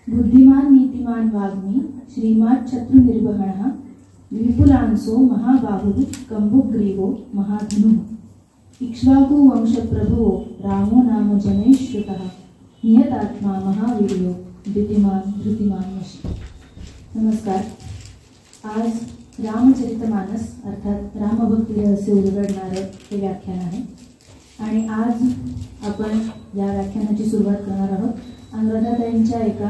बुद्धिमान नीतिमान वाग्मी श्रीमान् शत्रुनिर्वहणः विपुलांसो महाबाहुः कंबुग्रीवो महाधनुः इक्ष्वाकु वंशप्रभुवो रामो नाम जनैश्रुतः नियतात्मा महावीर्यो द्युतिमान धृतिमान वशी। नमस्कार। आज रामचरितमानस अर्थात रामभक्ती रहस्य उलगडणारे हे व्याख्यान आहे आणि आज आपण या व्याख्यानाची सुरुवात करणार आहोत अनुराधाताईंच्या एका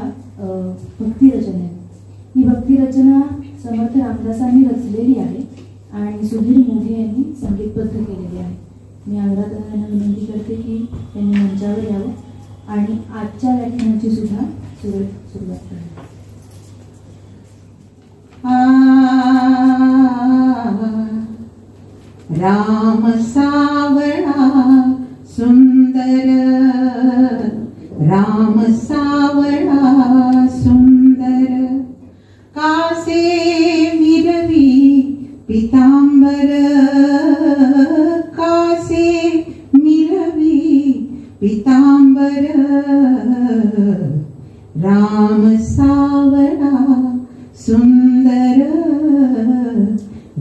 भक्तिरचनेने। ही भक्तिरचना समर्थ रामदासांनी रचलेली आहे आणि सुधीर मोघे यांनी संगीतबद्ध केलेली आहे। मी अनुराधाताईंना विनंती करते की त्यांनी मंचावर यावं आणि आजच्या व्याख्यानाची सुद्धा सुरुवात करावी। राम सावळा सुंदर, राम सावळा सुंदर, कासे मिरवी पितांबर, कासे मिरवी पितांबर, राम सावळा सुंदर,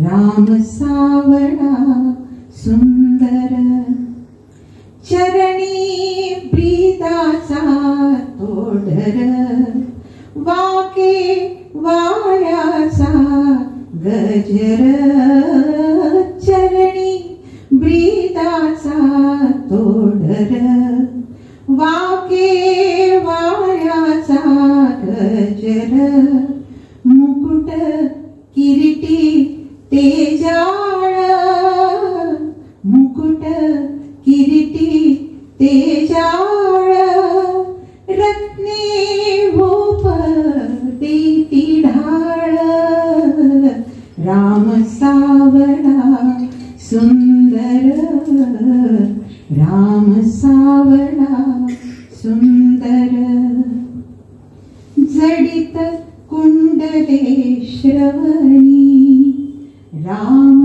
राम सावळा सुंदर, चरणी प्रीताचा तोडर, वाके वाळ्याचा गजर, चरणी प्रीताचा तोडर, वाके वाळ्याचा गजर, मुकुट किरीटी तेजाळ, मुकुट किरीटी तेजाळ, रत्ने भूप देती ढाळ, राम सावळा सुंदर, राम सावळा सुंदर, जडित कुंडले श्रवणी, राम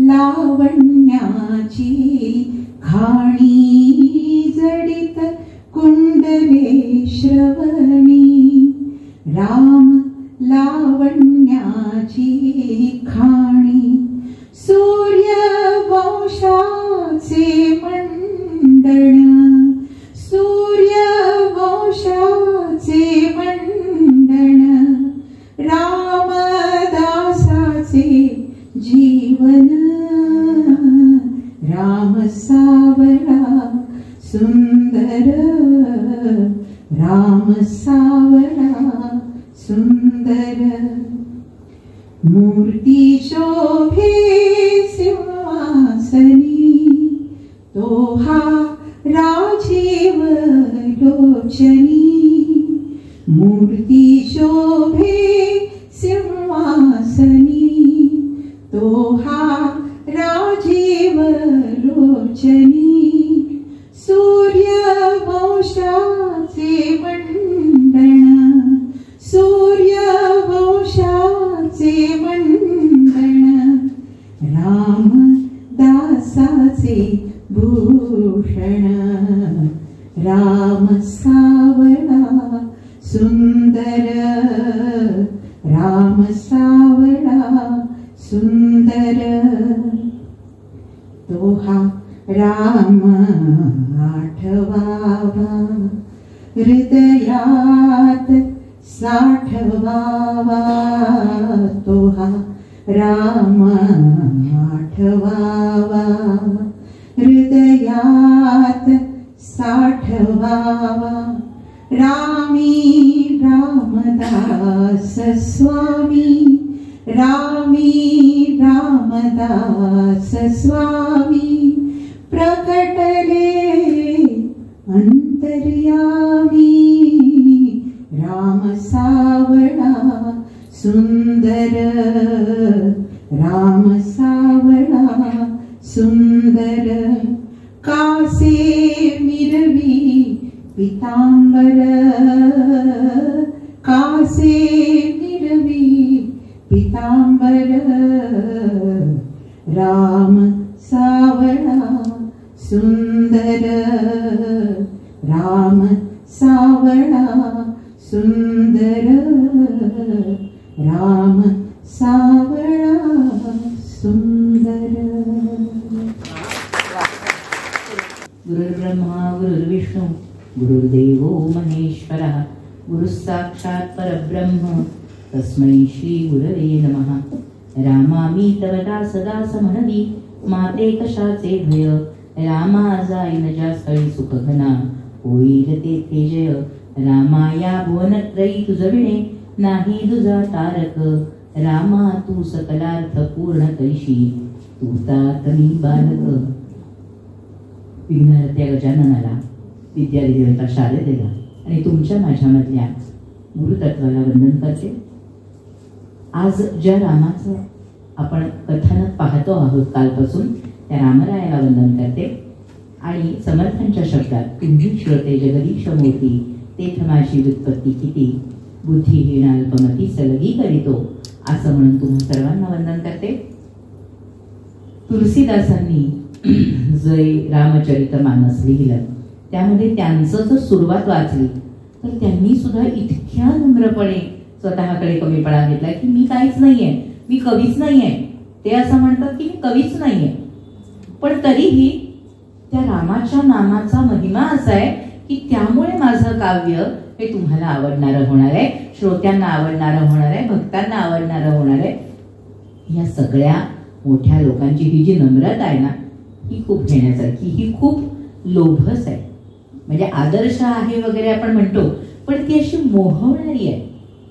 लावण्याची खाणी, जडित कुंडले श्रवणी, राम लावण्याची खाणी, सूर्यवंशाचे मंडण, सूर्यवंशाचे मंडण, रामदासाचे जीवन, राम सावळा सुंदर, राम सावळा सुंदर, मूर्ती शोभे सिंहासनी, तो हा राजीव लोचनी, मूर्ती शोभे सिंहासनी, तो हा राजीव लोचनी, सूर्यवंशाचे मंडण, सूर्यवंशाचे मंडण, रामदासाचे भूषण, राम सावळा सुंदर, राम सावळा सुंदर, तो हा राम आठवावा, हृदयात साठवावा, तो हा राम आठवावा, हृदयात साठवावा, रामी रामदास स्वामी, रामी रामदास स्वामी, प्रकटले अंतर्यामी, राम सावळा सुंदर, राम सावळा सुंदर, कासे मिरवी पितांबर, कासे मिरवी पितांबर, राम सावळा सुंदर, राम सावळा सुंदर राम सावळा सुंदर. गुरुर्ब्रह्मा गुरुर्विष्णू गुरुर्देवो महेश्वरः गुरुः साक्षात् परब्रह्म तस्मै श्री गुरवे नमः. रामामी तव दास दास म्हणवी माते कशाचे भय. रामा जाईन ज्या स्थळी सुख घना होईल तेथे जय. रामाया भुवनत्रयी तुझ विणे नाही दुजा तारक. रामा तू सकलार्थ पूर्ण करीशी तू तात मी बालक. विघ्नहर्त्या गजाननाला, विद्यादेवता शारदेला आणि तुमच्या माझ्यामधल्या गुरुतत्वाला वंदन करते. आज ज्या रामाचं आपण कथानक पाहतो आहोत कालपासून, त्या रामरायाला वंदन करते आणि समर्थांच्या शब्दात तुम्ही श्रोते जगदीश मोठी तेथ माझी व्युत्पत्ती किती बुद्धिहीन अल्पमती सलगी करीतो असं म्हणून तुम्हा सर्वांना वंदन करते. तुलसीदासांनी जय रामचरितमानस लिहिलं, त्यामध्ये त्यांचं जर सुरुवात वाचली तर त्यांनी सुद्धा इतक्या नम्रपणे स्वतःकडे कमीपणा घेतला की मी काहीच नाहीये, मी कवीच नाहीये. ते असं म्हणतात की मी कवीच नाहीये, पण तरीही त्या रामाच्या नामाचा महिमा असा आहे की त्यामुळे माझं काव्य हे तुम्हाला आवडणारं होणार आहे, श्रोत्यांना आवडणारं होणार आहे, भक्तांना आवडणारं होणार आहे. या सगळ्या मोठ्या लोकांची ही जी नम्रता आहे ना, ही खूप घेण्यासारखी, ही खूप लोभस आहे. म्हणजे आदर्श आहे वगैरे आपण म्हणतो, पण ती अशी मोहवणारी आहे.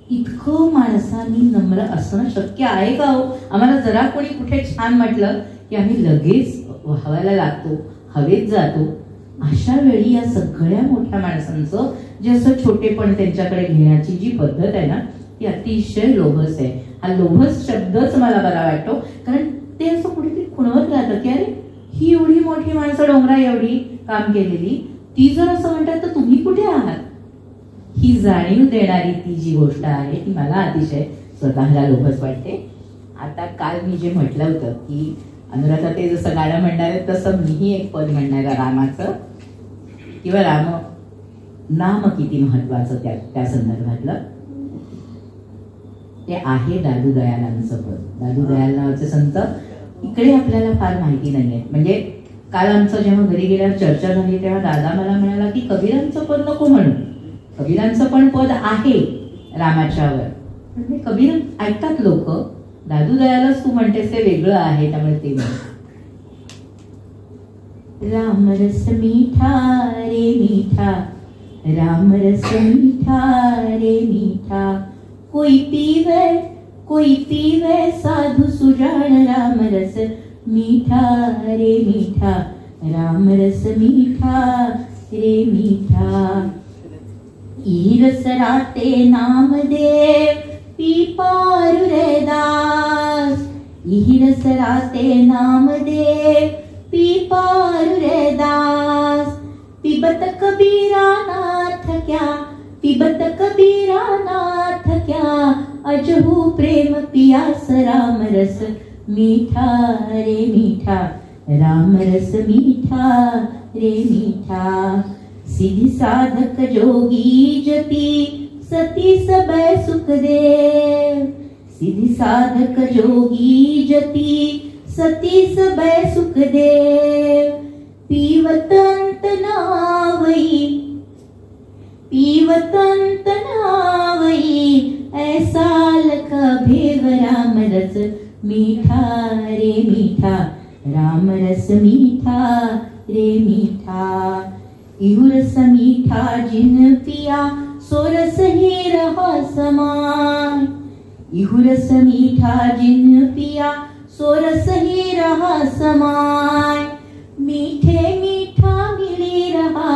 इतकं माणसांनी नम्र असणं शक्य आहे का हो? आम्हाला जरा कोणी कुठे छान म्हटलं की आम्ही लगेच व्हायला लागतो, हवेत जातो. अशा वेळी या सगळ्या मोठ्या माणसांचं जे असं छोटेपण त्यांच्याकडे घेण्याची जी पद्धत आहे ना, ती अतिशय लोभस आहे. हा लोभस शब्दच मला बरा वाटतो, कारण ते असं कुठेतरी खुणवत राहतं की अरे ही एवढी मोठी माणसं डोंगरा एवढी काम केलेली, ती जर असं म्हणतात तर तुम्ही कुठे आहात. ही जाणीव देणारी ती जी गोष्ट आहे ती मला अतिशय स्वतःला लोभस वाटते. आता काल मी जे म्हटलं होतं की अनुराधा ते जसं गाणं म्हणणार आहे तसं मीही एक पद म्हणणार आहे रामाचं, किंवा राम नाम किती महत्वाचं त्या संदर्भातलं. ते आहे दादू दयालांचं पद. दादू दयाल नावाचे संत इकडे आपल्याला फार माहिती नाहीये. म्हणजे काल आमचं जेव्हा घरी गेल्यावर चर्चा झाली तेव्हा दादा मला म्हणाला की कबीरांचं पद नको म्हणू, कबीरांचं पण पद आहे रामाच्यावर. म्हणजे कबीर ऐकतात लोक, दादू दयालच तू म्हणतेस ते वेगळं आहे, त्यामुळे ते राम रस मीठा रे मीठा, राम रस मीठा रे मीठा, कोई पीवे साधु सुजान. राम रस मीठा रे मीठा, राम रस मीठा रे मीठा. ईरस राते नामदेव पीपारु रे दास. ईरस राते नामदेव पीपारु रे दास. पिबत कबीरा नाथ क्या, पिबत कबीरा नाथ क्या, अजहू प्रेम पियास. राम रस मीठा रे मीठा, राम रस मीठा रे मीठा. सिद्धि साधक जोगी जति सती सबे सुख देव. सिद्धि साधक जोगी जति सती सबे सुख देव. पीवतंत नावई, पीवतंत नावई, ऐसा लख भेव. राम रस मीठा रे मीठा, राम रस मीठा रे मीठा. इहु रस मीठा जिन पिया सो रस ही रहा समान. इहु रस मीठा जिन पिया सो रस ही रहा समान. मीठे मीठा मिली रहा,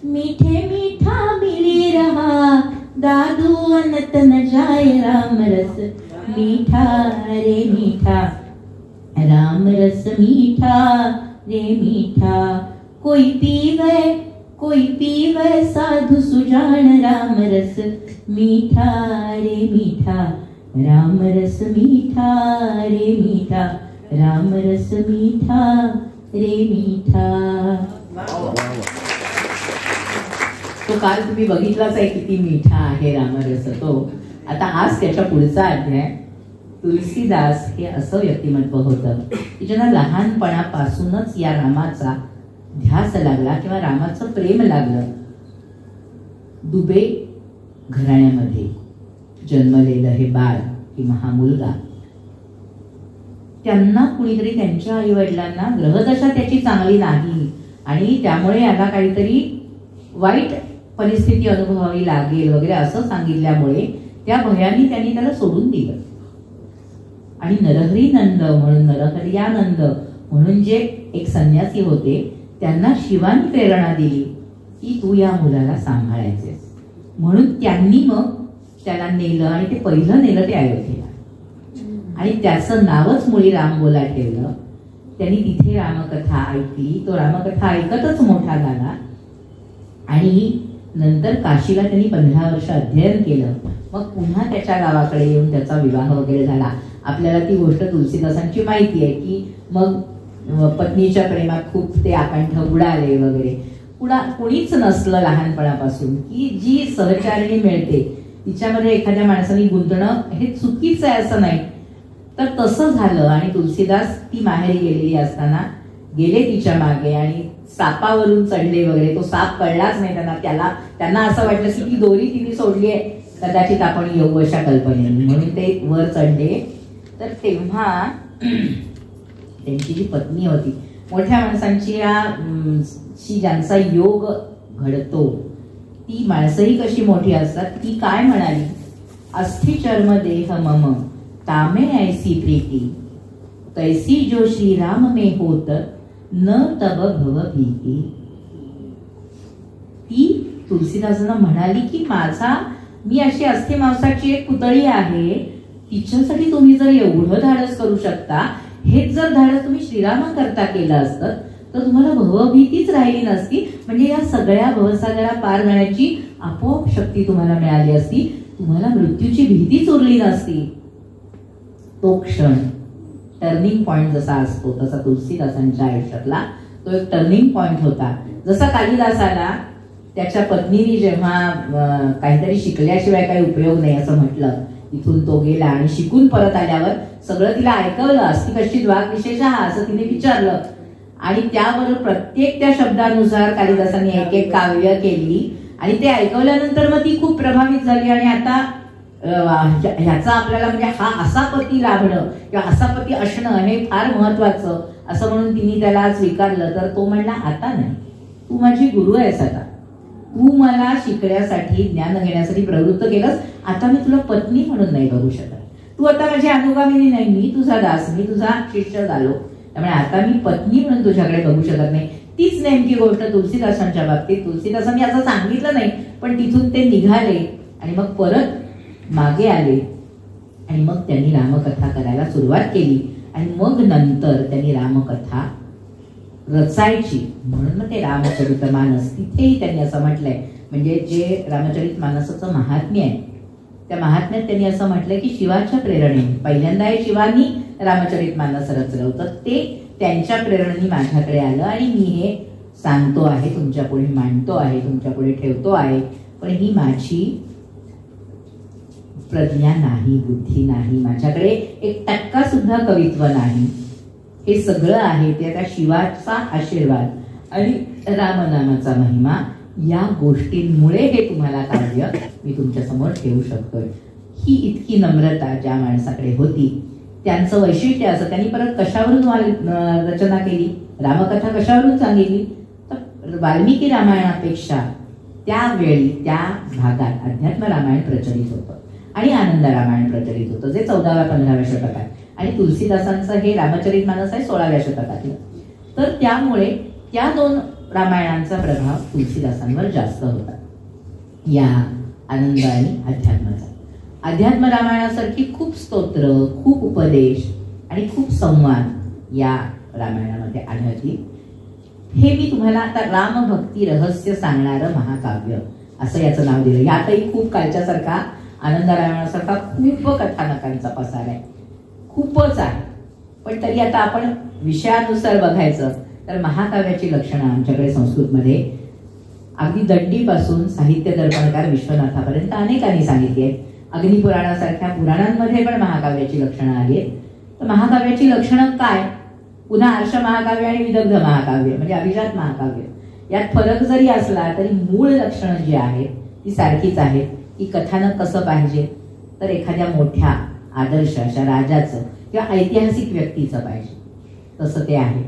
मीठे मीठा मिली रहा, दादू अनत न जाए. राम रस मीठा रे मीठा, राम रस मीठा रे मीठा. कोई पीवे साधु सुजान. राम रस मीठा रे मीठा, राम रस मीठा रे मीठा, राम रस मीठा रे मीठा. तो काल तुम्ही बघितलाच आहे किती मिठा आहे रामरस तो. आता आज त्याच्या पुढचा अध्याय. तुलसीदास हे असं व्यक्तिमत्व होतं की ज्यांना लहानपणापासूनच या रामाचा ध्यास लागला किंवा रामाचं प्रेम लागलं. दुबे घराण्यामध्ये जन्मलेलं हे बाळ किंवा हा मुलगा, त्यांना कुणीतरी त्यांच्या आई वडिलांना ग्रहदशा त्याची चांगली नाही आणि त्यामुळे याला काहीतरी वाईट परिस्थिती अनुभवावी लागेल वगैरे असं सांगितल्यामुळे त्या भयाने त्यांनी त्याला सोडून दिलं. आणि नरहरी नंद म्हणून, नरहरियानंद म्हणून जे एक संन्यासी होते, त्यांना शिवानी प्रेरणा दिली की तू या मुलाला सांभाळायचेस. म्हणून त्यांनी मग त्याला नेलं आणि ते पहिलं नेलं ते अयोध्येला आणि त्याचं नावच मुळी रामबोला ठेवलं. त्यांनी तिथे रामकथा ऐकली. तो रामकथा ऐकतच मोठा झाला आणि नंतर काशीला त्यांनी 15 वर्ष अध्ययन केलं. मग पुन्हा त्याच्या गावाकडे येऊन त्याचा विवाह वगैरे झाला. आपल्याला ती गोष्ट तुलसीदासांची माहिती आहे की मग पत्नीच्या प्रेमात खूप ते आकंठ बुडाले वगैरे. कोणीच नसलं लहानपणापासून की जी सहचारिणी मिळते तिच्यामध्ये एखाद्या माणसाने गुंतणं हे चुकीचं आहे असं नाही. तर तसं झालं आणि तुलसीदास ती माहेरी गेलेली असताना गेले तिच्या मागे आणि सापावरून चढले वगैरे. तो साप कळलाच नाही त्यांना असं वाटलं की ती दोरी तिने सोडली आहे, कदाचित आपण येऊ अशा कल्पनेने, म्हणून ते वर चढले. तर तेव्हा त्यांची जी पत्नी होती, मोठ्या माणसांची ज्यांचा योग घडतो ती माणसंही कशी मोठी असतात, ती काय म्हणाली, अस्थि चर्म देह मम तामे ऐसी प्रीती तैसी जो श्रीराम में होत न तब भव भीती. ती तुलसीदासांना म्हणाली की मी अशी अस्थि मांसाची एक पुतळी आहे, तिच्यासाठी तुम्ही जर एवढं धाडस करू शकता, हेच जर धाडस तुम्ही श्रीरामाकरता केलं असतं तर तुम्हाला भवभीतीच राहिली नसती. म्हणजे या सगळ्या भवसागरा पार जाण्याची आपोआप शक्ती तुम्हाला मिळाली असती, तुम्हाला मृत्यूची भीतीच उरली नसती. तो क्षण टर्निंग पॉइंट जसा असतो तसा तुलसीदासांच्या आयुष्यातला तो एक टर्निंग पॉइंट होता. जसा कालिदासाला त्याच्या पत्नीने जेव्हा काहीतरी शिकल्याशिवाय काही उपयोग नाही असं म्हटलं, इथून तो गेला आणि शिकून परत आल्यावर सगळं तिला ऐकवलं. अस्ति कश्चित् वाक् विशेषः असं तिने विचारलं आणि त्यावर प्रत्येक त्या शब्दानुसार कालिदासांनी एक एक काव्य केली आणि ते ऐकवल्यानंतर मग ती खूप प्रभावित झाली. आणि आता ह्याचा आपल्याला म्हणजे हा असा पती लाभणं किंवा असा पती असणं हे फार महत्वाचं असं म्हणून तिने त्याला स्वीकारलं. तर तो म्हणला, आता नाही, तू माझी गुरु आहेस, आता तू मला शिकण्यासाठी ज्ञान घेण्यासाठी प्रवृत्त केलंस, आता मी तुला पत्नी म्हणून नाही बघू शकत. तू आता माझी अनुगामिनी नाही, मी तुझा दास, मी तुझा शिष्य झालो, त्यामुळे आता मी पत्नी म्हणून तुझ्याकडे बघू शकत नाही. तीच नेमकी गोष्ट तुलसीदासांच्या बाबतीत. तुलसीदासांनी असं सांगितलं नाही, पण तिथून ते निघाले आणि मग परत मागे आले आणि मग त्यांनी रामकथा करायला सुरुवात केली. आणि मग नंतर त्यांनी रामकथा रचायची म्हणून मग ते रामचरितमानस, तिथेही त्यांनी असं म्हटलंय, म्हणजे जे रामचरितमानसाचं महात्म्य आहे त्या महात्म्यात त्यांनी असं म्हटलंय की शिवाच्या प्रेरणेने पहिल्यांदा शिवानी रामचरितमानस रचलं होतं, ते त्यांच्या प्रेरणेने माझ्याकडे आलं आणि मी हे सांगतो आहे, तुमच्या पुढे मांडतो आहे, तुमच्या पुढे ठेवतो आहे. पण ही माझी प्रज्ञा नाही, बुद्धी नाही, माझ्याकडे 1% सुद्धा कवित्व नाही. हे सगळं आहे ते आता शिवाचा आशीर्वाद आणि रामनामाचा महिमा, या गोष्टींमुळे हे तुम्हाला काव्य मी तुमच्या समोर ठेवू शकतोय. ही इतकी नम्रता ज्या माणसाकडे होती, त्यांचं वैशिष्ट्य असं. त्यांनी परत कशावरून रचना केली, रामकथा कशावरून सांगितली, तर वाल्मिकी रामायणापेक्षा त्यावेळी त्या भागात अध्यात्म रामायण प्रचलित होतं आणि आनंद रामायण प्रचलित होतं, जे 14व्या-15व्या शतकात. आणि तुलसीदासांचं हे रामचरितमानस आहे 16व्या शतकातलं. तर त्यामुळे त्या 2 रामायणांचा प्रभाव तुलसीदासांवर जास्त होता, या आनंद आणि अध्यात्माचा. अध्यात्म रामायणासारखी खूप स्तोत्र, खूप उपदेश आणि खूप संवाद या रामायणामध्ये आढळतील. हे मी तुम्हाला आता रामभक्ती रहस्य सांगणारं महाकाव्य असं याचं नाव दिलं. यातही खूप कालच्यासारखा आनंद रामायणासारखा खूप कथानकांचा पसार आहे, खूपच आहे. पण तरी आता आपण विषयानुसार बघायचं तर महाकाव्याची लक्षणं आमच्याकडे संस्कृतमध्ये अगदी दंडीपासून साहित्य दर्पणकार विश्वनाथापर्यंत अनेकांनी सांगितली आहेत. अग्निपुराणासारख्या पुराणांमध्ये पण महाकाव्याची लक्षणं आली आहेत. तर महाकाव्याची लक्षणं काय? पुन्हा आर्ष महाकाव्य आणि विदग्ध महाकाव्य म्हणजे अभिजात महाकाव्य यात फरक जरी असला तरी मूळ लक्षणं जी आहेत ती सारखीच आहेत. की कथानक कसं पाहिजे तर एखाद्या मोठ्या आदर्श अशा राजाचं किंवा ऐतिहासिक व्यक्तीचं पाहिजे तसं ते आहे.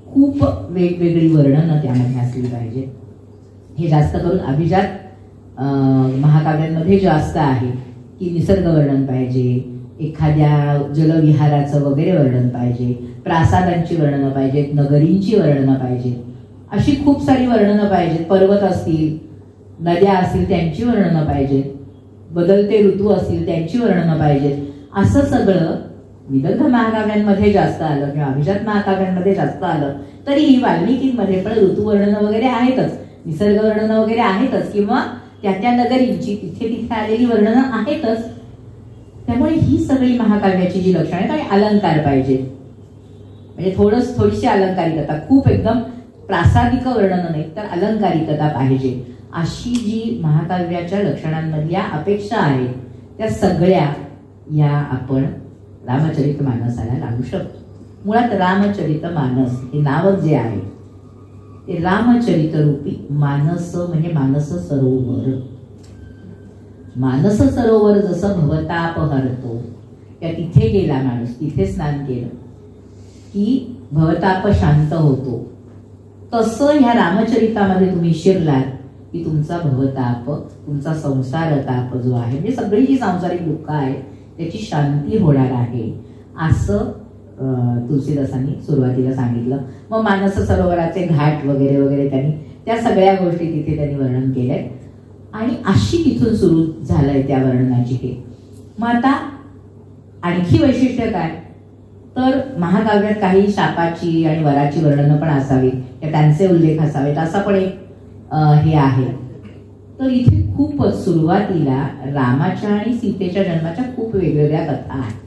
खूप वेगवेगळी वर्णनं त्यामध्ये असली पाहिजे. हे जास्त करून अभिजात महाकाव्यांमध्ये जास्त आहे की निसर्ग वर्णन पाहिजे, एखाद्या जलविहाराचं वगैरे वर्णन पाहिजे, प्रासादांची वर्णनं पाहिजेत, नगरींची वर्णनं पाहिजेत, अशी खूप सारी वर्णनं पाहिजेत. पर्वत असतील, नद्या असतील त्यांची वर्णनं पाहिजेत, बदलते ऋतू असतील त्यांची वर्णनं पाहिजेत. असं सगळं विदग्ध महाकाव्यांमध्ये जास्त आलं किंवा अभिजात महाकाव्यांमध्ये जास्त आलं तरीही वाल्मिकींमध्ये पण ऋतुवर्णनं वगैरे आहेतच, निसर्ग वर्णनं वगैरे आहेतच किंवा त्या त्या नगरींची तिथे तिथे आलेली वर्णनं आहेतच. त्यामुळे ही सगळी महाकाव्याची जी लक्षणं आहेत आणि अलंकार पाहिजे म्हणजे थोडीशी अलंकारिकता, खूप एकदम प्रासादिक वर्णनं नाही तर अलंकारिकता पाहिजे. अशी जी महाकाव्याच्या लक्षणांमधल्या अपेक्षा आहेत त्या सगळ्या या आपण रामचरितमानसाला लागू शकतो. मुळात रामचरितमानस हे नावच जे आहे ते रामचरित रूपी मानस म्हणजे मानस सरोवर. मानस सरोवर जसं भवताप हरतो त्या तिथे गेला माणूस, तिथे स्नान केलं की भवताप शांत होतो, तसं ह्या रामचरितामध्ये तुम्ही शिरलात की तुमचा भवताप, तुमचा संसार ताप जो आहे म्हणजे सगळी जी सांसारिक दुःख आहे त्याची शांती होणार आहे असं तुलसीदासांनी सुरुवातीला सांगितलं. मग मानस सरोवराचे घाट वगैरे वगैरे त्यांनी त्या सगळ्या गोष्टी तिथे त्यांनी वर्णन केलंय आणि अशी तिथून सुरू झालंय त्या वर्णनाची हे. मग आता आणखी वैशिष्ट्य काय तर महाकाव्यात काही शापाची आणि वराची वर्णनं पण असावी, त्यांचे उल्लेख असावेत असा पण एक हे आहे. तर इथे खूपच सुरुवातीला रामाच्या आणि सीतेच्या जन्माच्या खूप वेगवेगळ्या कथा आहेत.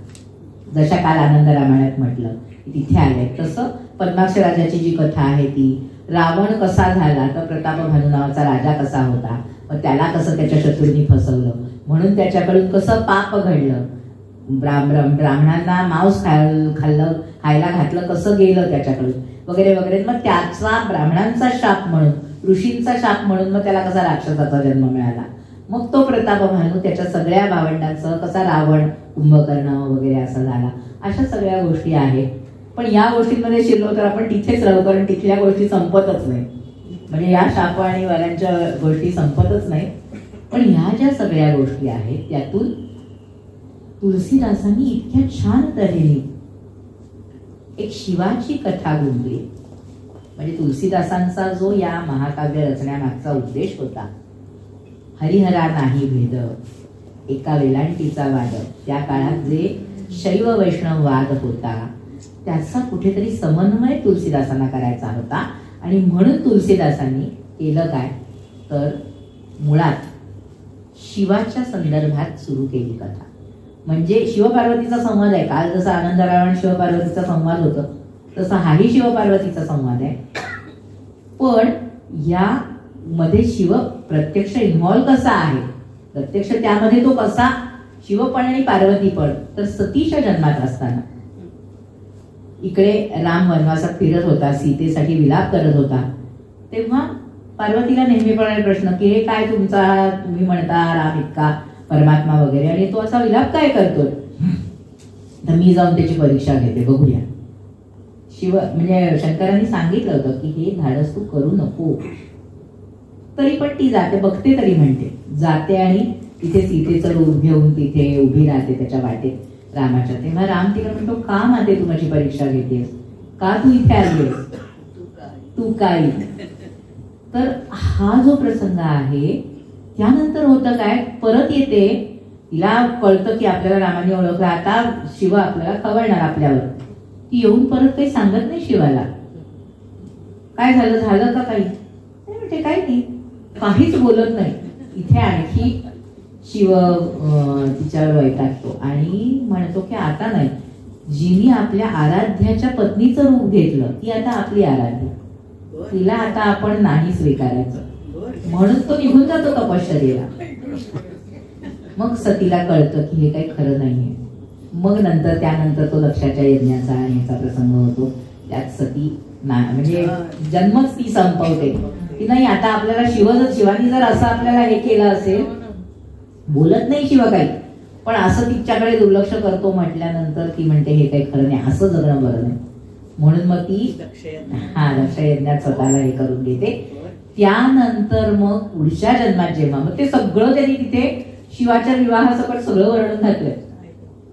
जशा काल आनंद रामायणात म्हटलं की तिथे आले तसं पद्माक्ष राजाची जी कथा आहे ती, रावण कसा झाला तर प्रतापभानू नावाचा राजा कसा होता, मग त्याला कसं त्याच्या शत्रूंनी फसवलं म्हणून त्याच्याकडून कसं पाप घडलं, ब्राह्मणांना मांस खायला घातलं कसं गेलं त्याच्याकडून वगैरे वगैरे. मग त्याचा ब्राह्मणांचा शाप म्हणून, ऋषींचा शाप म्हणून मग त्याला कसा राक्षसाचा जन्म मिळाला. मग तो प्रतापभानू त्याच्या सगळ्या भावंडांचं कसा रावण कुंभकर्ण वगैरे असा झाला. अशा सगळ्या गोष्टी आहेत. पण या गोष्टींमध्ये शिरलो तर आपण तिथेच राहू कारण तिथल्या गोष्टी संपतच नाही. म्हणजे या शाप आणि वरांच्या गोष्टी संपतच नाही. पण ह्या ज्या सगळ्या गोष्टी आहेत त्यातून तुलसीदासांनी इतक्या छान तऱ्हेने एक शिवाची कथा गुंतली. म्हणजे तुलसीदासांचा जो या महाकाव्य रचण्यामागचा उद्देश होता, हरिहरा नाही भेद एका वेलांटीचा वाद, त्या काळात जे शैव वैष्णव वाद होता त्याचा कुठेतरी समन्वय तुलसीदासांना करायचा होता. आणि म्हणून तुलसीदासांनी केलं काय तर मुळात शिवाच्या संदर्भात सुरू केली कथा. म्हणजे शिवपार्वतीचा संवाद आहे. काल जसा आनंदरावण शिवपार्वतीचा संवाद होता तसा हाही शिवपार्वतीचा संवाद आहे. पण या मध्ये शिव प्रत्यक्ष इन्व्हॉल्व कसा आहे, प्रत्यक्ष त्यामध्ये तो कसा शिव पण आणि पार्वती पण, तर सतीच्या जन्मात असताना इकडे राम वनवासात फिरत होता, सीतेसाठी विलाप करत होता, तेव्हा पार्वतीला नेहमीपणे प्रश्न की हे काय तुमचा, तुम्ही म्हणता राम इतका परमात्मा वगैरे आणि तो असा विलाप काय करतोय, तर मी जाऊन त्याची परीक्षा घेते बघूया. शिव म्हणजे शंकरांनी सांगितलं होतं की हे धाडस तू करू नको, तरी पण ती जाते, बघते तरी म्हणते, जाते आणि तिथे सीतेचं रूप घेऊन तिथे उभी राहते त्याच्या वाटेत रामाच्या. तेव्हा राम तिला म्हणतो का माते तू माझी परीक्षा घेतेस, का तू इथे आलीस, तू काय. तर हा जो प्रसंग आहे त्यानंतर होतं काय, परत येते, तिला कळतं की आपल्याला रामाने ओळखलं, आता शिव आपल्याला खवळणार आपल्यावर. ती येऊन परत काही सांगत नाही शिवाला, काय झालं, झालं का काही, म्हणजे काही नाही, काहीच बोलत नाही. इथे आणखी शिव तिच्यावर वैतागतो आणि म्हणतो की आता नाही, जिने आपल्या आराध्याच्या पत्नीचं रूप घेतलं ती आता आपली आराध्य. तिला आता आपण नाही स्वीकारायचं, म्हणून तो निघून जातो तपश्चर्येला. मग सतीला कळतं की हे काही खरं नाहीये. मग त्यानंतर तो लक्षाच्या यज्ञाचा आणि याचा प्रसंग होतो. त्यात सती म्हणजे जन्मच ती संपवते की नाही आता आपल्याला शिवानी जर असं आपल्याला हे केलं असेल, बोलत नाही शिव काही, पण असं तिच्याकडे दुर्लक्ष करतो म्हटल्यानंतर ती म्हणते हे काही खरं नाही, असं जगणं बरं नाही. म्हणून मग ती लक्ष यज्ञात स्वतःला हे करून घेते. त्यानंतर मग पुढच्या जन्मात जेव्हा मग ते सगळं त्यांनी तिथे शिवाच्या विवाहासकट सगळं वर्णन घातलंय.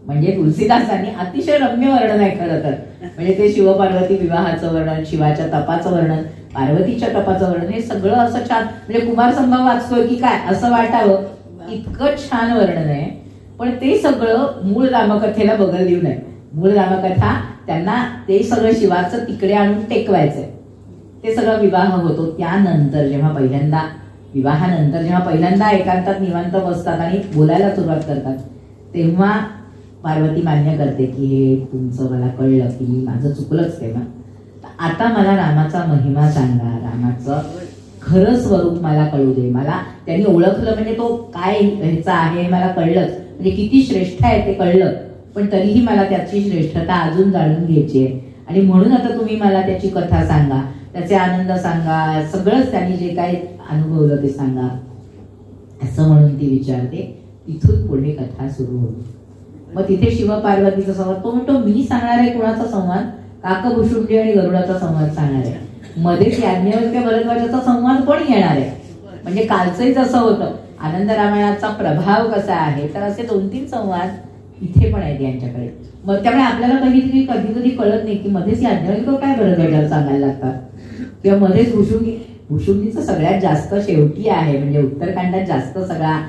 म्हणजे तुलसीदासांनी अतिशय रम्य वर्णन आहे खरं तर. म्हणजे ते शिवपार्वती विवाहाचं वर्णन, शिवाच्या तपाचं वर्णन, पार्वतीच्या तपाचं वर्णन, हे सगळं असं छान, म्हणजे कुमार संभव वाचतोय की काय असं वाटावं इतकं छान वर्णन आहे. पण ते सगळं मूळ रामकथेला बगल देऊ नये. मूळ रामकथा त्यांना ते सगळं शिवाचं तिकडे आणून टेकवायचंय. ते सगळं विवाह होतो. त्यानंतर जेव्हा विवाहानंतर जेव्हा पहिल्यांदा एकांतात निवांत बसतात आणि बोलायला सुरुवात करतात, तेव्हा पार्वती मान्य करते की हे तुमचं मला कळलं की मी माझं चुकलंच तेव्हा. आता मला रामाचा महिमा सांगा, रामाचं खरं स्वरूप मला कळू दे. मला त्यांनी ओळखलं म्हणजे तो काय ह्याचा आहे मला कळलंच, म्हणजे किती श्रेष्ठ आहे ते कळलं, पण तरीही मला त्याची श्रेष्ठता अजून जाणून घ्यायची आहे. आणि म्हणून आता तुम्ही मला त्याची कथा सांगा, त्याचे आनंद सांगा, सगळंच त्यांनी जे काही अनुभवलं ते सांगा, असं म्हणून ती विचारते. तिथून पुढे कथा सुरू होती. मग तिथे शिवपार्वतीचा संवाद, तो म्हणतो मी सांगणार आहे कुणाचा संवाद, काकभुषुंडी आणि गरुडाचा संवाद सांगणार आहे. मध्येच याज्ञवल्क्य भरद्वाजाचा संवाद पण येणार आहे. म्हणजे कालचंही जसं होतं आनंद रामायणाचा प्रभाव कसा आहे, तर असे 2-3 संवाद इथे पण आहेत यांच्याकडे. मग त्यामुळे आपल्याला कधी कधी कळत नाही की मध्येच याज्ञवल्क्य काय भरद्वाजाला सांगायला लागतात, किंवा मध्येच भुषुंडीचं सगळ्यात जास्त शेवटी आहे. म्हणजे उत्तरकांडात जास्त सगळा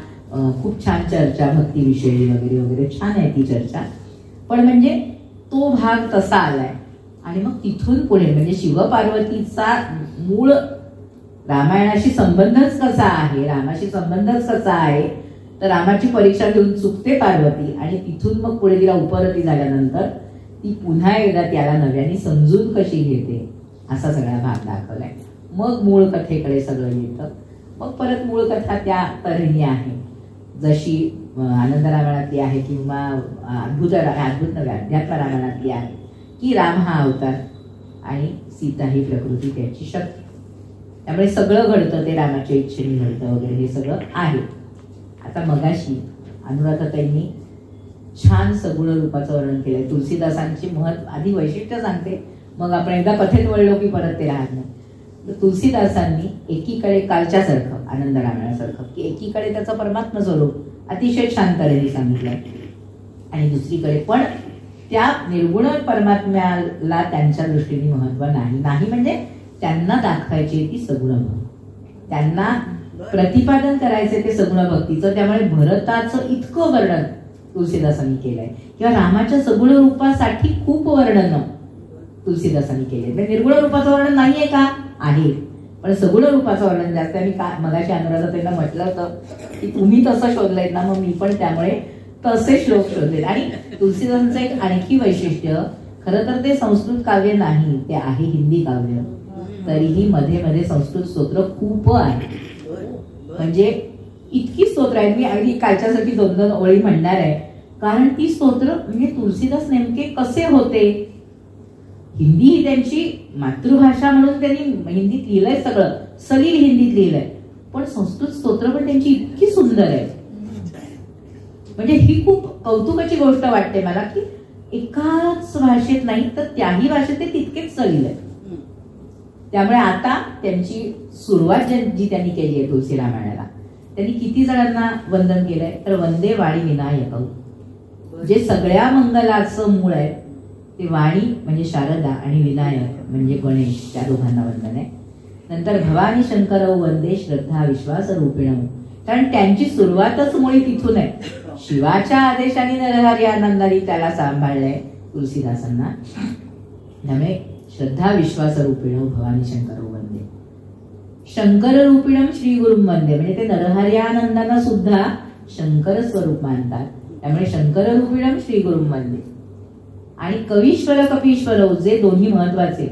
खूप छान चर्चा भक्तीविषयी वगैरे वगैरे छान आहे ती चर्चा. पण म्हणजे तो भाग तसा आलाय. आणि मग तिथून पुढे म्हणजे शिवपार्वतीचा मूळ रामायणाशी संबंधच कसा आहे, रामाशी संबंधच कसा आहे, तर रामाची परीक्षा घेऊन चुकते पार्वती. आणि तिथून मग पुढे तिला उपरती झाल्यानंतर ती पुन्हा एकदा त्याला नव्याने समजून कशी घेते, असा सगळा भाग दाखवलाय. मग मूळ कथेकडे सगळं येतं. मग परत मूळ कथा त्या तऱ्हेने आहे जशी आनंद रामायणातली आहे किंवा अद्भुत नव्या अध्यात्म रामायणातली आहे की राम हा अवतार आणि सीता ही प्रकृती त्याची शक्ती. त्यामुळे सगळं घडतं ते रामाच्या इच्छेने घडतं वगैरे हे सगळं आहे. आता मगाशी अनुराधाताईंनी छान सगुण रूपाचं वर्णन केलंय. तुलसीदासांची आधी वैशिष्ट्य सांगते, मग आपण एकदा कथेत वळलो की परत ते राहत नाही. तुलसीदासांनी एकीकडे कालच्यासारखं आनंद रामायणासारखं की एकीकडे त्याचं परमात्मा स्वरूप अतिशय छान तऱ्हेने सांगितलंय, आणि दुसरीकडे पण त्या निर्गुण परमात्म्याला त्यांच्या दृष्टीने महत्व नाही म्हणजे त्यांना दाखवायची ती सगुण भक्ती, त्यांना प्रतिपादन करायचे ते सगुण भक्तीचं. त्यामुळे भरताचं इतकं वर्णन तुलसीदासांनी केलंय, किंवा रामाच्या सगुण रूपासाठी खूप वर्णन तुलसीदासांनी केले. म्हणजे निर्गुण रूपाचं वर्णन नाहीये का, आहे, पण सगुण रूपाचं वर्णन जास्त. मी मगाशी अनुराधाताईंना म्हटलं होतं की तुम्ही तसं शोधलंय ना, मग मी पण त्यामुळे तसे श्लोक शोधले. आणि तुलसीदासांचं एक आणखी वैशिष्ट्य, खरं तर ते संस्कृत काव्य नाही, ते आहे हिंदी काव्य, तरीही मध्ये मध्ये संस्कृत स्तोत्र खूप आहे. म्हणजे इतकी स्तोत्र आहेत, मी अगदी कालच्यासाठी 2-2 ओळी म्हणणार आहे, कारण ती स्तोत्र म्हणजे तुलसीदास नेमके कसे होते. हिंदी ही त्यांची मातृभाषा म्हणून त्यांनी हिंदीत लिहिलंय, सगळं सलील हिंदीत लिहिलंय, पण संस्कृत स्तोत्र पण त्यांची इतकी सुंदर आहे. म्हणजे ही खूप कौतुकाची गोष्ट वाटते मला की एकाच भाषेत नाही तर त्याही भाषेत ते तितकेच सलील आहे. त्यामुळे आता त्यांची सुरुवात जी त्यांनी केली आहे तुलसी रामायणाला, त्यांनी किती जणांना वंदन केलंय, तर वंदे वाणी विनायक, जे सगळ्या मंगलाचं मूळ आहे ते वाणी म्हणजे शारदा आणि विनायक म्हणजे गणेश, त्या दोघांना वंदन आहे. नंतर भवानी शंकर वंदे श्रद्धा विश्वास रूपिण, कारण त्यांची सुरुवातच मुळी तिथून आहे. शिवाच्या आदेशाने नरहरी आनंदाने त्याला सांभाळलंय तुलसीदासांना. त्यामुळे श्रद्धा विश्वास रूपिण भवानी शंकर वंदे, शंकर रूपिणम श्री गुरुम वंदे, म्हणजे ते नरहर्यानंदांना सुद्धा शंकर स्वरूप मानतात. त्यामुळे शंकर रूपिणम श्री गुरुम वंदे. आणि कवीश्वर कपीश्वर जे दोन्ही महत्वाचे,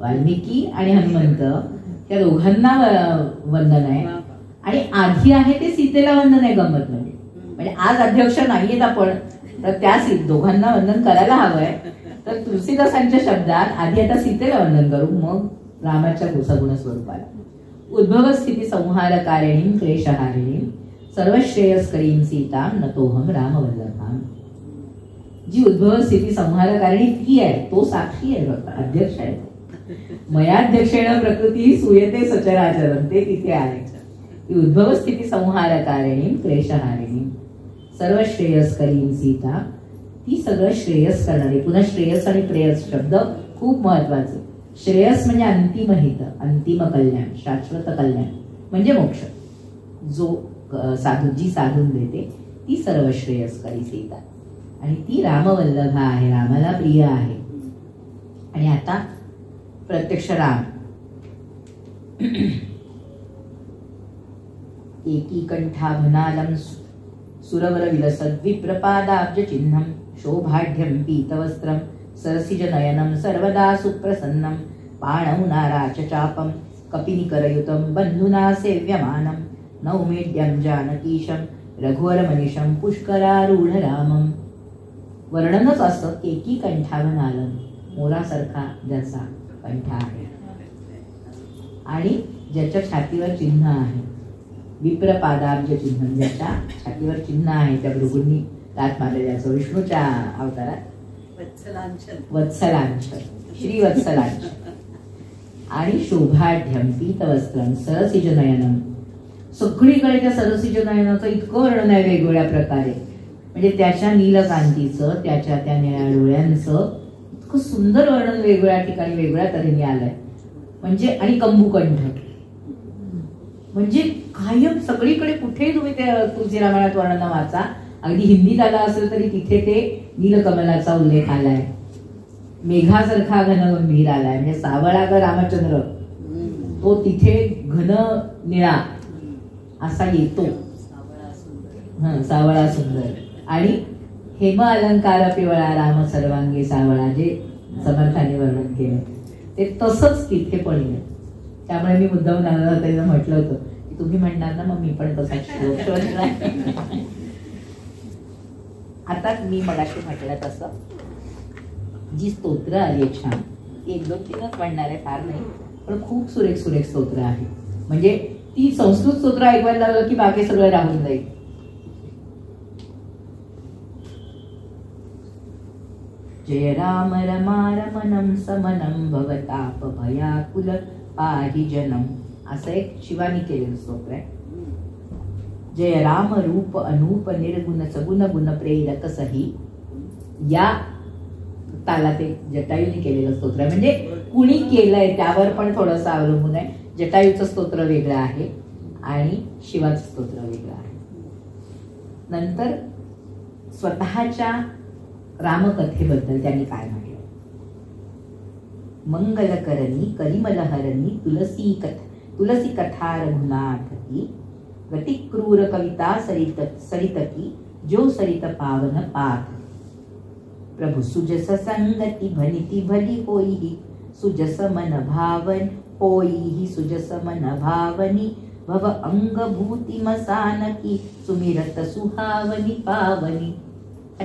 वाल्मिकी आणि हनुमंत त्या दोघांना वंदन आहे. आणि आधी आहे ते सीतेला वंदन आहे. गंमत म्हणजे आज अध्यक्ष नाहीयेत आपण, तर त्या दोघांना वंदन करायला हवंय. तर तुलसीदासांच्या शब्दात आधी आता सीतेला वंदन करू, मग रामाच्या सगुण स्वरूपाला. उद्भव स्थिती संहारकारिणीं क्लेशहारिणीं सर्वश्रेयस्करीं सीतां नतोहम रामवल्लभाम्. जी उद्भव स्थिती संहारकारिणी ती आहे, तो साक्षी आहे, फक्त अध्यक्ष आहे. मयाध्यक्षेण प्रकृती सूयते सचराचरं, ते तिथे आहे. ती उद्भव स्थिती संहारकारिणीं क्लेशहारिणीं सर्वश्रेयस्करीं सीता, ती सगळं श्रेयस करणारी. पुन्हा श्रेयस आणि प्रेयस शब्द खूप महत्वाचे. श्रेयस म्हणजे अंतिम हित, अंतिम कल्याण, शाश्वत कल्याण म्हणजे मोक्ष. जो जी साधून देते ती सर्व श्रेयस्करी सीता, आणि ती रामवल्लभा आहे, रामाला प्रिय आहे. आणि आता प्रत्यक्ष राम एकी कंठाभनालं सुरवर विलसद विप्रपादाब्ज चिन्हं शोभाढ्यं पीतवस्त्रं सरसिजनयनं सर्वदा सुप्रसन्नं पाणौ नाराच चापं कपिनिकरयुतं बन्धुना सेव्यमानं नौमेड्यं जानकीशं रघुवरमनिशं पुष्करारूढ रामं. वर्णनच असतं एकी कंठाभनालं, मोरासारखा ज्याचा कंठ आहे आणि ज्याच्या छातीवर चिन्ह आहे, विप्रपादाब्ज चिन्ह, ज्याच्या छातीवर चिन्ह आहे, त्या भृगूंनी दात मारले, ज्याचं विष्णूच्या अवतारात वत्सलांश, श्री वत्सलांश. आणि शोभाढ्यं पीतवस्त्रं सरसिजनयनं, सगळीकडे त्या सरसिजनयनाचं इतकं वर्णन आहे वेगवेगळ्या प्रकारे. म्हणजे त्याच्या नीलकांतीचं, त्याच्या त्या निळ्या डोळ्यांचं इतकं सुंदर वर्णन वेगवेगळ्या ठिकाणी वेगळ्या तऱ्हेने आलंय. म्हणजे आणि कंबुकंठ, म्हणजे कायम सगळीकडे कुठेही तुम्ही ते तुलसी रामायणात वर्णन वाचा, अगदी हिंदीत आला असेल तरी तिथे ते नीलकमलाचा उल्लेख आलाय. मेघासारखा घनगंभीर आलाय, म्हणजे सावळा ग रामचंद्र, तो तिथे घन निळा असा येतो, सावळा सुंदर. आणि हेम अलंकार पिवळा राम सर्वांगी सावळा, जे समर्थाने वर्णन केलं ते तसंच तिथे पण येईल. त्यामुळे मी मुद्दाम त्यांना म्हटलं होतं की तुम्ही म्हणणार ना, मग मी पण तसा श्लोक शोधला. आता मी मगाशी म्हटलं तसं जी स्तोत्र आली छान, ती 1-2-3च म्हणणार आहे, फार नाही, पण खूप सुरेख सुरेख स्तोत्र आहे. म्हणजे ती संस्कृत स्तोत्र ऐकवायला लागलं की बाकी सगळं राहून जाईल. जय राम रमारमणं समनं भवताप भयाकुल पाहि जनम, असं एक शिवानी केलेलं स्तोत्र आहे. जय राम रूप अनूप निर्गुण सगुण गुण प्रेरक सही, या ताला ते जटायूने केलेलं स्तोत्र आहे. म्हणजे कुणी केलंय त्यावर पण थोडंसं अवलंबून आहे. जटायूचं स्तोत्र वेगळं आहे आणि शिवाचं स्तोत्र वेगळं आहे. नंतर स्वतःच्या रामकथेबद्दल त्यांनी काय म्हटलं. मंगलकरणी कलिमलहरणी तुलसी कथा रघुनाथ की, गति क्रूर कविता सरितकी जो सरित पावन पाथ. प्रभु सुजस संगति भनिति भली होई सुजस मन भावन होई सुजस मन भावनी भव अंगभूति मसानकी सुमिरत सुहावनी पावनी.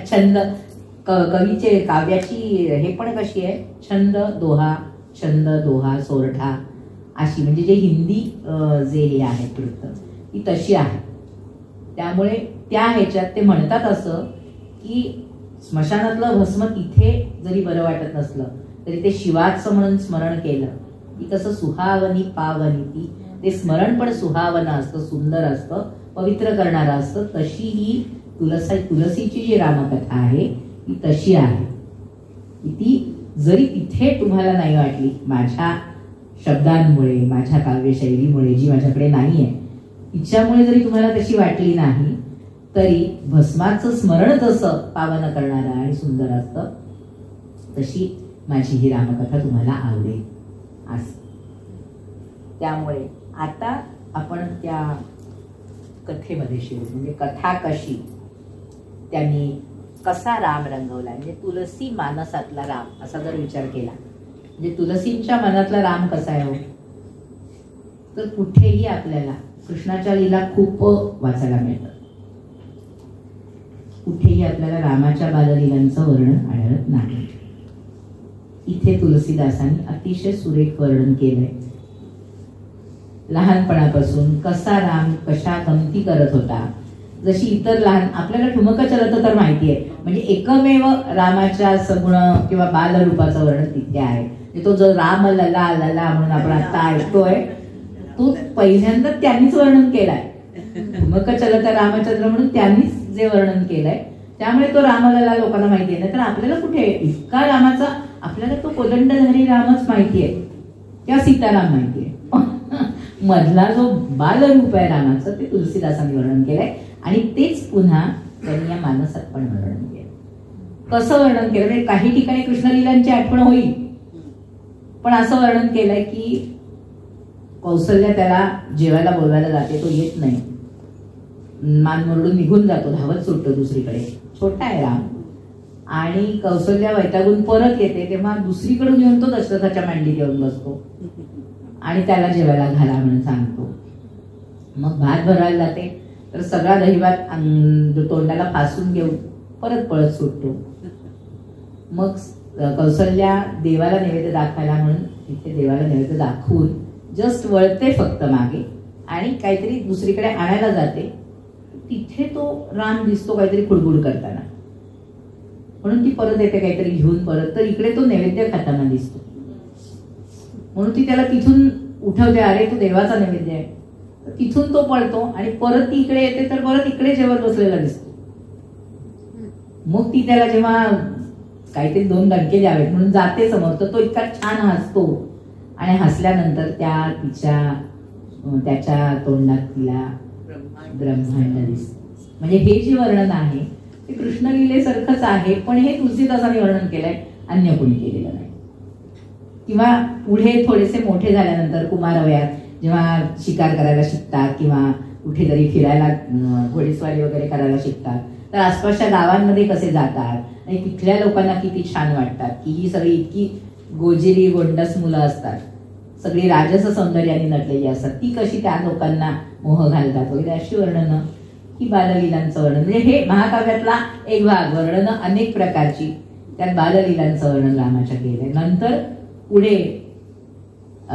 छंद कवीचे काव्याची हे पण कशी आहे, छंद दोहा सोरठा अशी, म्हणजे जे हिंदी जे हे आहे वृत्त ती तशी आहे. त्यामुळे त्या ह्याच्यात ते म्हणतात असं की स्मशानातलं भस्म तिथे जरी बरं वाटत नसलं तरी ते शिवाचं म्हणून स्मरण केलं की कसं सुहावनी पावनी, ती ते स्मरण पण सुहावनं असतं, सुंदर असतं, पवित्र करणारं असतं. तशी ही तुलसीची जी रामकथा आहे ती तशी आहे. ती जरी तिथे तुम्हाला नाही वाटली, माझ्या शब्दांमुळे, माझ्या काव्यशैलीमुळे जी माझ्याकडे नाही आहे तिच्यामुळे जरी तुम्हाला तशी वाटली नाही, तरी भस्माचं स्मरण जसं पावन करणारं आणि सुंदर असतं तशी माझी ही रामकथा तुम्हाला आवडेल असं. त्यामुळे आता आपण त्या कथेमध्ये शिरू. म्हणजे कथा कशी, त्यांनी कसा राम रंगवला, म्हणजे तुलसी मानसातला राम असा जर विचार केला म्हणजे तुलसींच्या मनातला राम कसा आहे हो, तर कुठेही आपल्याला कृष्णाच्या लीला खूप वाचायला मिळतात. कुठेही आपल्याला रामाच्या बाललीलांचं वर्णन आढळत नाही. इथे तुलसीदासांनी अतिशय सुरेख वर्णन केलंय. लहानपणापासून कसा राम कशा गमती करत होता. जशी इतर लहान आपल्याला ठुमक चलत तर माहिती आहे, म्हणजे एकमेव रामाच्या सगुण किंवा बालरूपाचं वर्णन तिथे आहे. तो जो राम लला लला म्हणून आपण आता ऐकतोय, तो पहिल्यांदा त्यांनीच वर्णन केलाय. ठुमक चलत रामचंद्र म्हणून त्यांनीच जे वर्णन केलंय, त्यामुळे तो रामलला लोकांना माहिती आहे. तर आपल्याला कुठे इतका रामाचा, आपल्याला तो कोदंडधारी रामच माहिती आहे किंवा सीताराम माहिती आहे. मधला जो बालरूप आहे रामाचं, ते तुलसीदासांनी वर्णन केलंय आणि तेच पुन्हा त्यांनी या मानसात पण वर्णन केलं. कसं वर्णन केलं म्हणजे काही ठिकाणी कृष्णलीलांची आठवण होईल, पण असं वर्णन केलंय की कौसल्या त्याला जेवायला बोलवायला जाते, तो येत नाही, मान मुरडून निघून जातो, धावत सुटतो दुसरीकडे. छोटा आहे राम. आणि कौसल्या वैतागून परत येते, तेव्हा दुसरीकडून येऊन तो दशरथाच्या मांडीत येऊन बसतो आणि त्याला जेवायला घाला म्हणून सांगतो. मग भात भरायला जाते, तर सगळा दहीभात तोंडाला फासून घेऊन परत पळत सुटतो. मग कौसल्या देवाला नैवेद्य दाखवायला म्हणून तिथे देवाला नैवेद्य दाखवून जस्ट वळते फक्त मागे आणि काहीतरी दुसरीकडे आणायला जाते. तिथे तो राम दिसतो काहीतरी खुडबुड करताना, म्हणून ती परत येते काहीतरी घेऊन परत, तर इकडे तो नैवेद्य खाताना दिसतो. म्हणून ती त्याला तिथून उठवते, अरे तो देवाचा नैवेद्य आहे. तर तिथून तो पळतो आणि परत ती इकडे येते, तर परत इकडे जेवत बसलेला दिसतो. मग ती त्याला जेव्हा काहीतरी 2 दणके द्यावेत म्हणून जाते समोर, तर तो इतका छान हसतो आणि हसल्यानंतर त्याच्या तोंडात तिला ब्रह्मांड दिसतं. म्हणजे हे जे वर्णन आहे ते कृष्णलीलेसारखंच आहे, पण हे तुलसीदासांनी वर्णन केलंय, अन्य कोणी केलेलं नाही. किंवा पुढे थोडेसे मोठे झाल्यानंतर कुमारवयात जेव्हा शिकार करायला शिकतात किंवा कुठेतरी फिरायला घोडेस्वारी वगैरे करायला शिकतात, तर आसपासच्या गावांमध्ये कसे जातात आणि तिथल्या लोकांना किती छान वाटतात की ही सगळी इतकी गोजिरी गोंडस मुलं असतात, सगळी राजस सौंदर्याने नटलेली असतात, ती कशी त्या लोकांना मोह घालतात वगैरे, अशी वर्णनं ही बाललीलांचं वर्णन. म्हणजे हे महाकाव्यातला एक भाग. वर्णनं अनेक प्रकारची, त्यात बाललीलांचं वर्णन रामाच्या केलंय. नंतर पुढे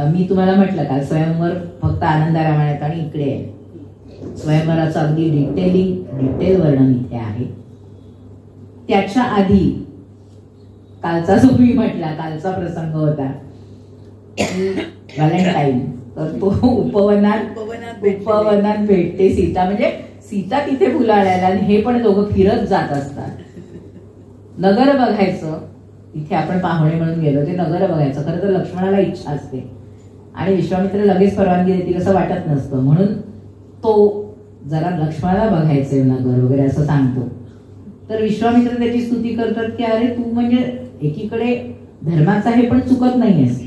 मी तुम्हाला म्हटलं का स्वयंवर फक्त आनंदा रामायणात आणि इकडे आहे स्वयंवराचं अगदी डिटेल वर्णन इथे आहे. त्याच्या आधी कालचा जो मी म्हटला, कालचा प्रसंग होता व्हॅलेंटाईन, तर तो उपवनात भेटते सीता. म्हणजे सीता तिथे फुलाळायला आणि हे पण दोघं फिरत जात असतात. नगर बघायचं, इथे आपण पाहुणे म्हणून गेलो, ते नगर बघायचं. खरं तर लक्ष्मणाला इच्छा असते आणि विश्वामित्र लगेच परवानगी देतील असं वाटत नसतं, म्हणून तो जरा लक्ष्मणाला बघायचंय नगर वगैरे असं सांगतो. तर विश्वामित्र त्याची स्तुती करतात की अरे तू म्हणजे एकीकडे धर्माचा हे पण चुकत नाहीयेस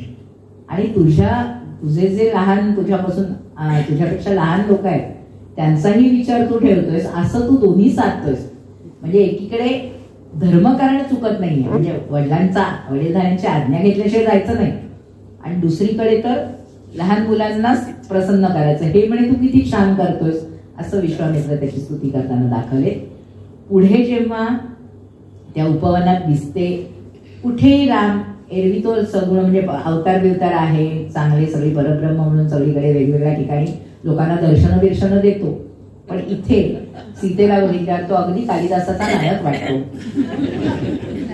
आणि तुझे जे लहान तुझ्यापेक्षा लहान लोक आहेत त्यांचाही विचार तू ठेवतोयस, असं तू दोन्ही साधतोयस. म्हणजे एकीकडे धर्मकारण चुकत नाहीये, म्हणजे वडिलांची आज्ञा घेतल्याशिवाय जायचं नाही, आणि दुसरीकडे तर लहान मुलांनाच प्रसन्न करायचं, हे म्हणे तू किती छान करतोयस, असं विश्वामित्र त्याची स्तुती करताना दाखवले. पुढे जेव्हा त्या उपवनात दिसते, कुठेही राम एरवी तो सगुण म्हणजे अवतार बिवतार आहे, चांगले सगळी परब्रह्म म्हणून सगळीकडे वेगवेगळ्या ठिकाणी लोकांना दर्शन देतो, पण इथे सीतेला बघितल्यावर तो अगदी कालिदासाचा नायक वाटतो.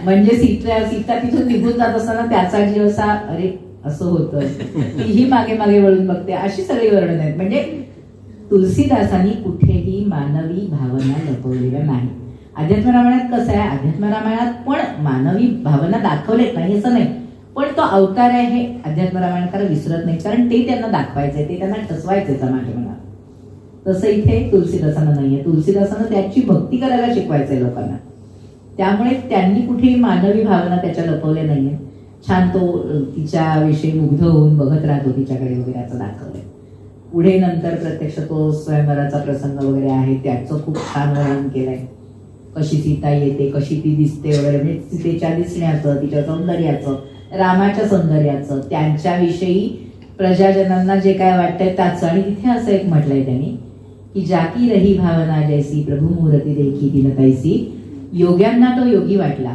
म्हणजे सीता तिथून निघून जात असताना त्याचा जीव असा अरे असं होतं, तीही मागे मागे वळून बघते, अशी सगळी वर्णन आहेत. म्हणजे तुलसीदासांनी कुठेही मानवी भावना लपवलेल्या नाही. अध्यात्म रामायणात कसं आहे, अध्यात्म रामायणात पण मानवी भावना दाखवलेत नाही असं नाही, पण तो अवतार आहे हे अध्यात्म रामायणकार विसरत नाही, कारण ते त्यांना दाखवायचंय, ते त्यांना ठसवायचंय समाज मनात. तसं इथे तुलसीदासांना नाहीये. तुलसीदासांना त्याची भक्ती करायला शिकवायचंय लोकांना, त्यामुळे त्यांनी कुठेही मानवी भावना त्याच्या लपवल्या नाहीये. छान तो तिच्याविषयी मुग्ध होऊन बघत राहतो तिच्याकडे वगैरे असं दाखवलंय. पुढे नंतर प्रत्यक्ष तो स्वयंवराचा प्रसंग वगैरे आहे, त्याचं खूप छान वर्णन केलंय. कशी सीता येते, कशी ती दिसते वगैरे, म्हणजे सीतेच्या दिसण्याचं, तिच्या सौंदर्याचं, रामाच्या सौंदर्याचं, त्यांच्याविषयी प्रजाजनांना जे काय वाटतंय त्याचं. आणि तिथे असं एक म्हटलंय त्यांनी की जाकी रही भावना जैसी प्रभू मूर्ती देखी दिन तैसी. योग्यांना तो योगी वाटला.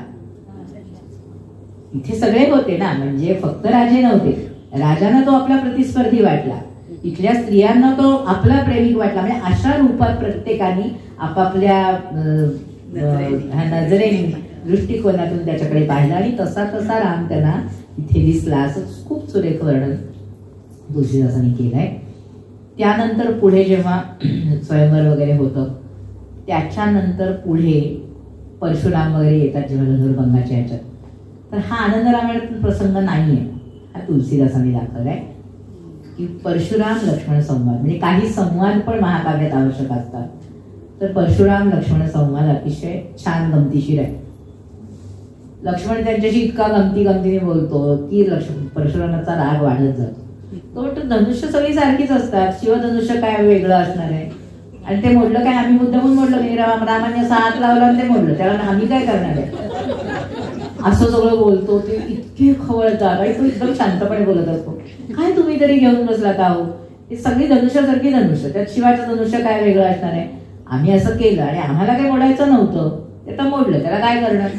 इथे सगळे होते ना, म्हणजे फक्त राजे नव्हते. राजांना तो आपला प्रतिस्पर्धी वाटला, इथल्या स्त्रियांना तो आपला प्रेमिक वाटला. म्हणजे अशा रूपात प्रत्येकाने आपापल्या नजरेने, दृष्टिकोनातून त्याच्याकडे पाहिलं आणि तसा तसा राम त्यांना इथे दिसला. असं खूप सुरेख वर्णन तुलसीदासांनी केलंय. त्यानंतर पुढे जेव्हा स्वयंवर वगैरे होतं, त्याच्यानंतर पुढे परशुराम वगैरे येतात जेव्हा धनुर्भंगाच्या ह्याच्यात, तर हा आनंद रामायणात प्रसंग नाहीये. हा तुलसीदासांनी दाखवलाय की परशुराम लक्ष्मण संवाद, म्हणजे काही संवाद पण महाकाव्यात आवश्यक असतात. तर परशुराम लक्ष्मण संवाद अतिशय छान गमतीशीर आहे. लक्ष्मण त्यांच्याशी इतका गमतीने बोलतो की परशुरामाचा राग वाढत जातो. तो म्हणतो धनुष्य सगळी सारखीच असतात, शिवधनुष्य काय वेगळं असणार आहे. आणि ते मोडलं काय, आम्ही मुद्दामून मोडलं नाही, रामाने असा हात लावला आणि ते मोडलं, त्याला आम्ही काय करणार आहे असं सगळं बोलतो. ते इतके खवळतात आणि तो एकदम शांतपणे बोलत असतो. काय तुम्ही तरी घेऊन बसलात आहो, हे सगळी धनुष्यासारखी धनुष्य, त्यात शिवाचं धनुष्य काय वेगळं असणार आहे. आम्ही असं केलं आणि आम्हाला काही मोडायचं नव्हतं, ते तर मोडलं, त्याला काय करणार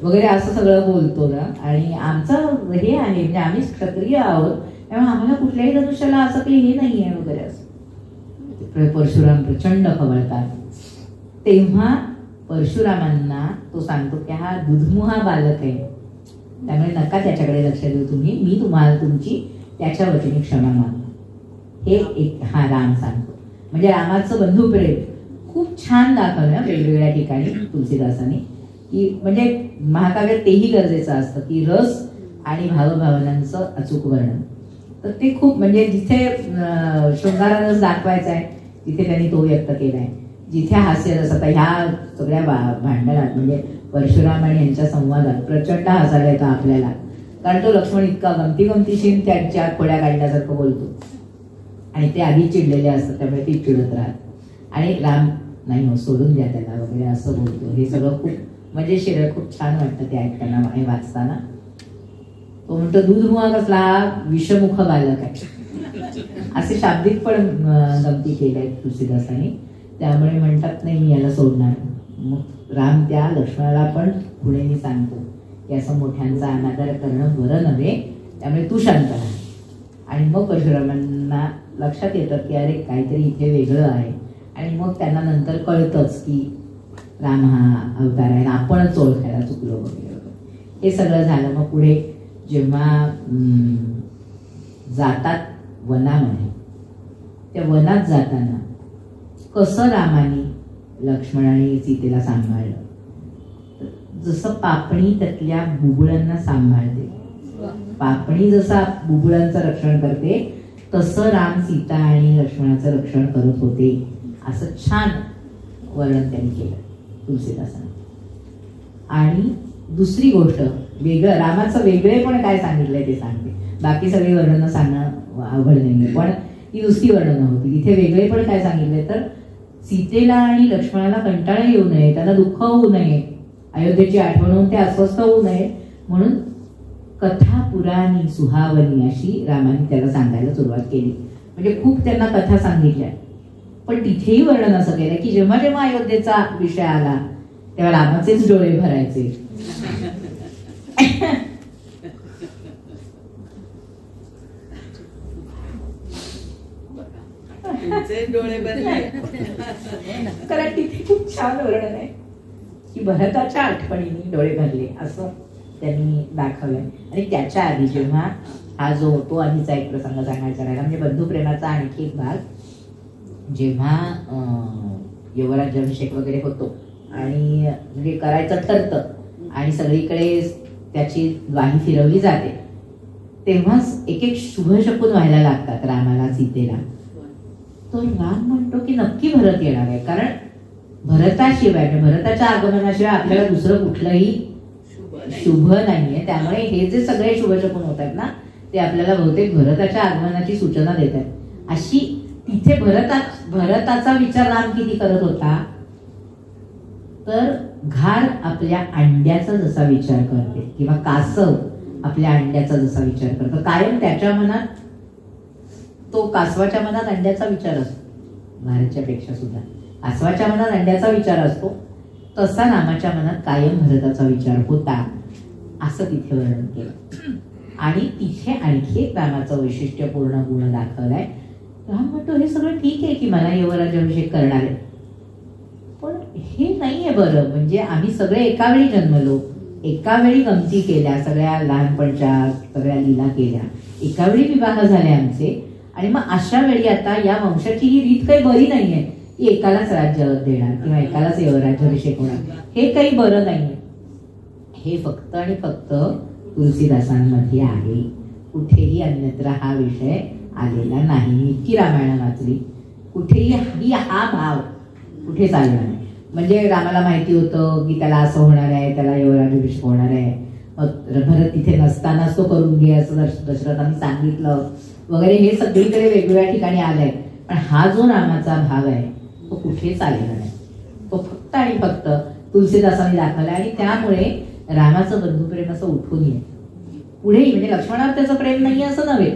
वगैरे असं सगळं बोलतो ना. आणि आमचं हे आहे, म्हणजे आम्ही क्षत्रिय आहोत, त्यामुळे आम्हाला कुठल्याही धनुष्याला असं काही हे नाही आहे वगैरे असं. परशुराम प्रचंड खवळतात. तेव्हा परशुरामांना तो सांगतो की हा दुधमुहा बालक आहे, त्यामुळे नका त्याच्याकडे लक्ष देऊ तुम्ही, मी तुम्हाला तुमची त्याच्या वतीने क्षमा मागतो. हे एक हा राम सांगतो. म्हणजे रामाचं बंधुप्रेम खूप छान दाखवलं वेगवेगळ्या ठिकाणी तुलसीदासांनी, की म्हणजे महाकाव्यात तेही गरजेचं असतं की रस आणि भावभावनांचं अचूक वर्णन. तर ते खूप, म्हणजे जिथे शृंगारारस दाखवायचा आहे तिथे त्यांनी तो व्यक्त केलाय, जिथे हास्य रस. आता ह्या सगळ्या भांडणात म्हणजे परशुराम आणि यांच्या संवादात प्रचंड हसायला येतं आपल्याला, कारण तो लक्ष्मण इतका गमतीशीर त्यांच्या खोड्या काढण्यासारखं बोलतो आणि ते आधी चिडलेले असतात, त्यामुळे ते चिडत राहत. आणि राम नाही हो सोडून द्या त्याला वगैरे असं बोलतो. हे सगळं खूप मजेशीर, खूप छान वाटतं ते ऐकताना आणि वाचताना. तो म्हणतो दूधमुहा कसला, हा विषमुख बालक आहे, असे शाब्दिक पण गमती केल्या आहेत तुलसीदासांनी. त्यामुळे म्हणतात नाही मी याला सोडणार. मग राम त्या लक्ष्मणाला पण पुढे सांगतो की असं मोठ्यांचा अनादर करणं बरं नव्हे, त्यामुळे तू शांत राहा. आणि मग परशुरामांना लक्षात येतं की अरे काहीतरी इथे वेगळं आहे. आणि मग त्यांना नंतर कळतंच की राम हा अवतार आहे, आपणच ओळखायला चुकलो वगैरे वगैरे. हे सगळं झालं. मग पुढे जेव्हा जातात वनामध्ये, त्या वनात जाताना कसं रामाने लक्ष्मण आणि सीतेला सांभाळलं, जसं पापणी त्यातल्या बुबुळांना सांभाळते, पापणी जसा बुबुळांचं रक्षण करते तसं राम सीता आणि लक्ष्मणाचं रक्षण करत होते. असं छान वर्णन त्यांनी केलं तुलसीदासांनी. आणि दुसरी गोष्ट वेगळं, रामाचं वेगळेपण काय सांगितलंय ते सांगते. बाकी सगळी वर्णनं सांगणं अवघड नाहीये, पण ही नुसती वर्णनं होती. इथे वेगळेपण काय सांगितलंय तर सीतेला आणि लक्ष्मणाला कंटाळा येऊ नये, त्यांना दुःख होऊ नये, अयोध्येची आठवण होऊन ते अस्वस्थ होऊ नये, म्हणून कथा पुराणी सुहावनी अशी रामाने त्याला सांगायला सुरुवात केली. म्हणजे खूप त्यांना कथा सांगितल्या. पण तिथेही वर्णन असं केलं की जेव्हा जेव्हा अयोध्येचा विषय आला तेव्हा रामाचेच डोळे भरायचे. डोळे भरले. कारण तिथे खूप छान वर्णन आहे की भरताच्या आठवणीने डोळे भरले असं त्यांनी दाखवलंय. आणि त्याच्या आधी जेव्हा हा जो तो आधीचा एक प्रसंग सांगायचा राहिला, म्हणजे बंधुप्रेमाचा आणखी एक भाग, जेव्हा युवराज्याभिषेक वगैरे होतो आणि म्हणजे करायचं ठरतं आणि सगळीकडे त्याची वाही फिरवली जाते, तेव्हाच एक एक शुभशकून व्हायला लागतात रामाला सीतेला. तर राम म्हणतो की नक्की भरत येणार आहे, कारण भरताशिवाय भरताच्या आगमनाशिवाय आपल्याला दुसरं कुठलंही शुभ नाहीये. त्यामुळे हे जे सगळे शुभशकून होत आहेत ना ते आपल्याला बहुतेक भरताच्या आगमनाची सूचना देत आहेत. अशी तिथे भरताचा विचार राम किती करत होता तर घार आपल्या अंड्याचा जसा विचार करते किंवा कासव आपल्या अंड्याचा जसा विचार करतो, कायम त्याच्या मनात तो कासवाच्या मनात अंड्याचा विचार असतो, घारच्या पेक्षा सुद्धा कासवाच्या मनात अंड्याचा विचार असतो, तसा रामाच्या मनात कायम भरताचा विचार होता, असं तिथे वर्णन केलं. आणि तिथे आणखी एक रामाचं वैशिष्ट्यपूर्ण गुण दाखवलाय. राम म्हणतो हे सगळं ठीक आहे की मला युवराजाभिषेक करणार आहे, पण हे नाहीये बरं. म्हणजे आम्ही सगळे एका वेळी जन्मलो, एका वेळी गमती केल्या, सगळ्या लहानपणच्या सगळ्या लीला केल्या, एका वेळी विवाह झाले आमचे, आणि मग अशा वेळी आता या वंशाची ही रीत काही बरी नाहीये की एकालाच राज्य देणार किंवा एकालाच युवराजाभिषेक होणार, हे काही बरं नाहीये. हे फक्त आणि फक्त तुलसीदासांमध्ये आहे, कुठेही अन्यत्र हा विषय आलेला नाही. मी इतकी रामायण वाचली, कुठेही हा भाव कुठेच आलेला नाही. म्हणजे रामाला माहिती होतं की त्याला असं होणार आहे, त्याला युवराजाभिषेक होणार आहे, मग भरत तिथे नसतानाच तो करून घे असं दशरथांनी सांगितलं वगैरे, हे सगळीकडे वेगवेगळ्या ठिकाणी आलंय. पण हा जो रामाचा भाव आहे तो कुठेच आलेला नाही, तो फक्त आणि फक्त तुलसीदासांनी दाखवला. आणि त्यामुळे रामाचं बंधुप्रेम असं उठून येईल पुढेही. म्हणजे लक्ष्मणावर त्याचं प्रेम नाही असं नव्हे,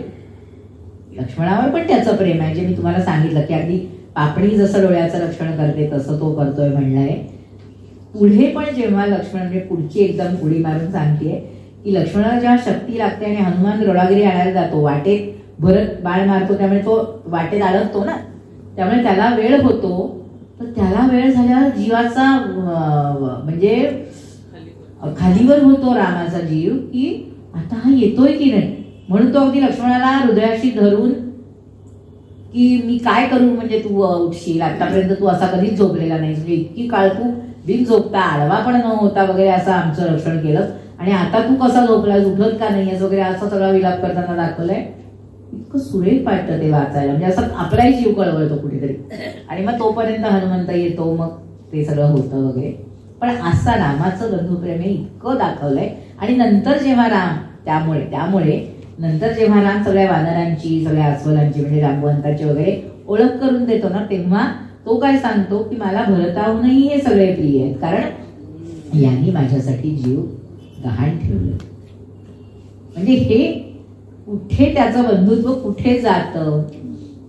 लक्ष्मणावर पण त्याचं प्रेम आहे, जे मी तुम्हाला सांगितलं की अगदी पापणी जसं डोळ्याचं रक्षण करते तसं तो करतोय म्हणलंय. पुढे पण जेव्हा लक्ष्मण, म्हणजे पुढची एकदम उडी मारून सांगतेय की लक्ष्मणाला जेव्हा शक्ती लागते आणि हनुमान रोडागिरी आणायला जातो, वाटेत भरत बाळ मारतो, त्यामुळे तो वाटेत अडकतो ना, त्यामुळे त्याला वेळ होतो. तर त्याला वेळ झाल्यावर जीवाचा म्हणजे खालीवर होतो रामाचा जीव, की आता हा येतोय की नाही. म्हणून तो अगदी लक्ष्मणाला हृदयाशी धरून की मी काय करू, म्हणजे तू उठशील, आतापर्यंत तू असा कधीच झोपलेला नाही, म्हणजे इतकी काळ तू बिन झोपता, आडवा पण न होता वगैरे असं आमचं रक्षण केलं, आणि आता तू कसा झोपलास, उठत का नाहीयेस वगैरे असा सगळा विलाप करताना दाखवलंय. इतकं सुरेख वाटतं ते वाचायला, म्हणजे असं आपलाही जीव कळवळतो कुठेतरी. आणि मग तोपर्यंत हनुमंत येतो, मग ते सगळं होतं वगैरे. पण असा रामाचं बंधुप्रेम हे इतकं दाखवलंय. आणि नंतर जेव्हा राम त्यामुळे नंतर जेव्हा राम सगळ्या वानरांची, सगळ्या अस्वलांची म्हणजे जांबुवंतांची वगैरे ओळख करून देतो ना, तेव्हा तो काय सांगतो की मला भरताहूनही हे सगळे प्रिय आहेत, कारण यांनी माझ्यासाठी जीव गहाण ठेवलं. म्हणजे हे कुठे त्याचं बंधुत्व कुठे जातं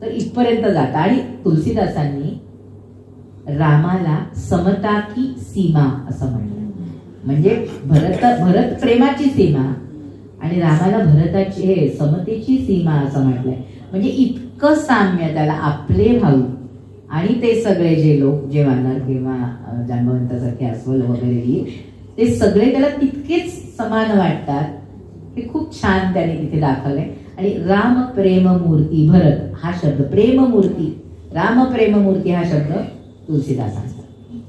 तर इथपर्यंत जातं. आणि तुलसीदासांनी रामाला समता की सीमा असं म्हणलं. म्हणजे भरत प्रेमाची सीमा आणि रामाला भरताची समतेची सीमा असं म्हटलंय. म्हणजे इतकं साम्य त्याला आपले भाऊ आणि ते सगळे जे लोक, जे वानर किंवा जांबवंतासारखे अस्वल वगैरे, ते सगळे त्याला तितकेच समान वाटतात. हे खूप छान त्याने तिथे दाखवलंय. आणि राम प्रेममूर्ती भरत हा शब्द, प्रेममूर्ती, राम प्रेममूर्ती हा शब्द तुलसीदासांचा.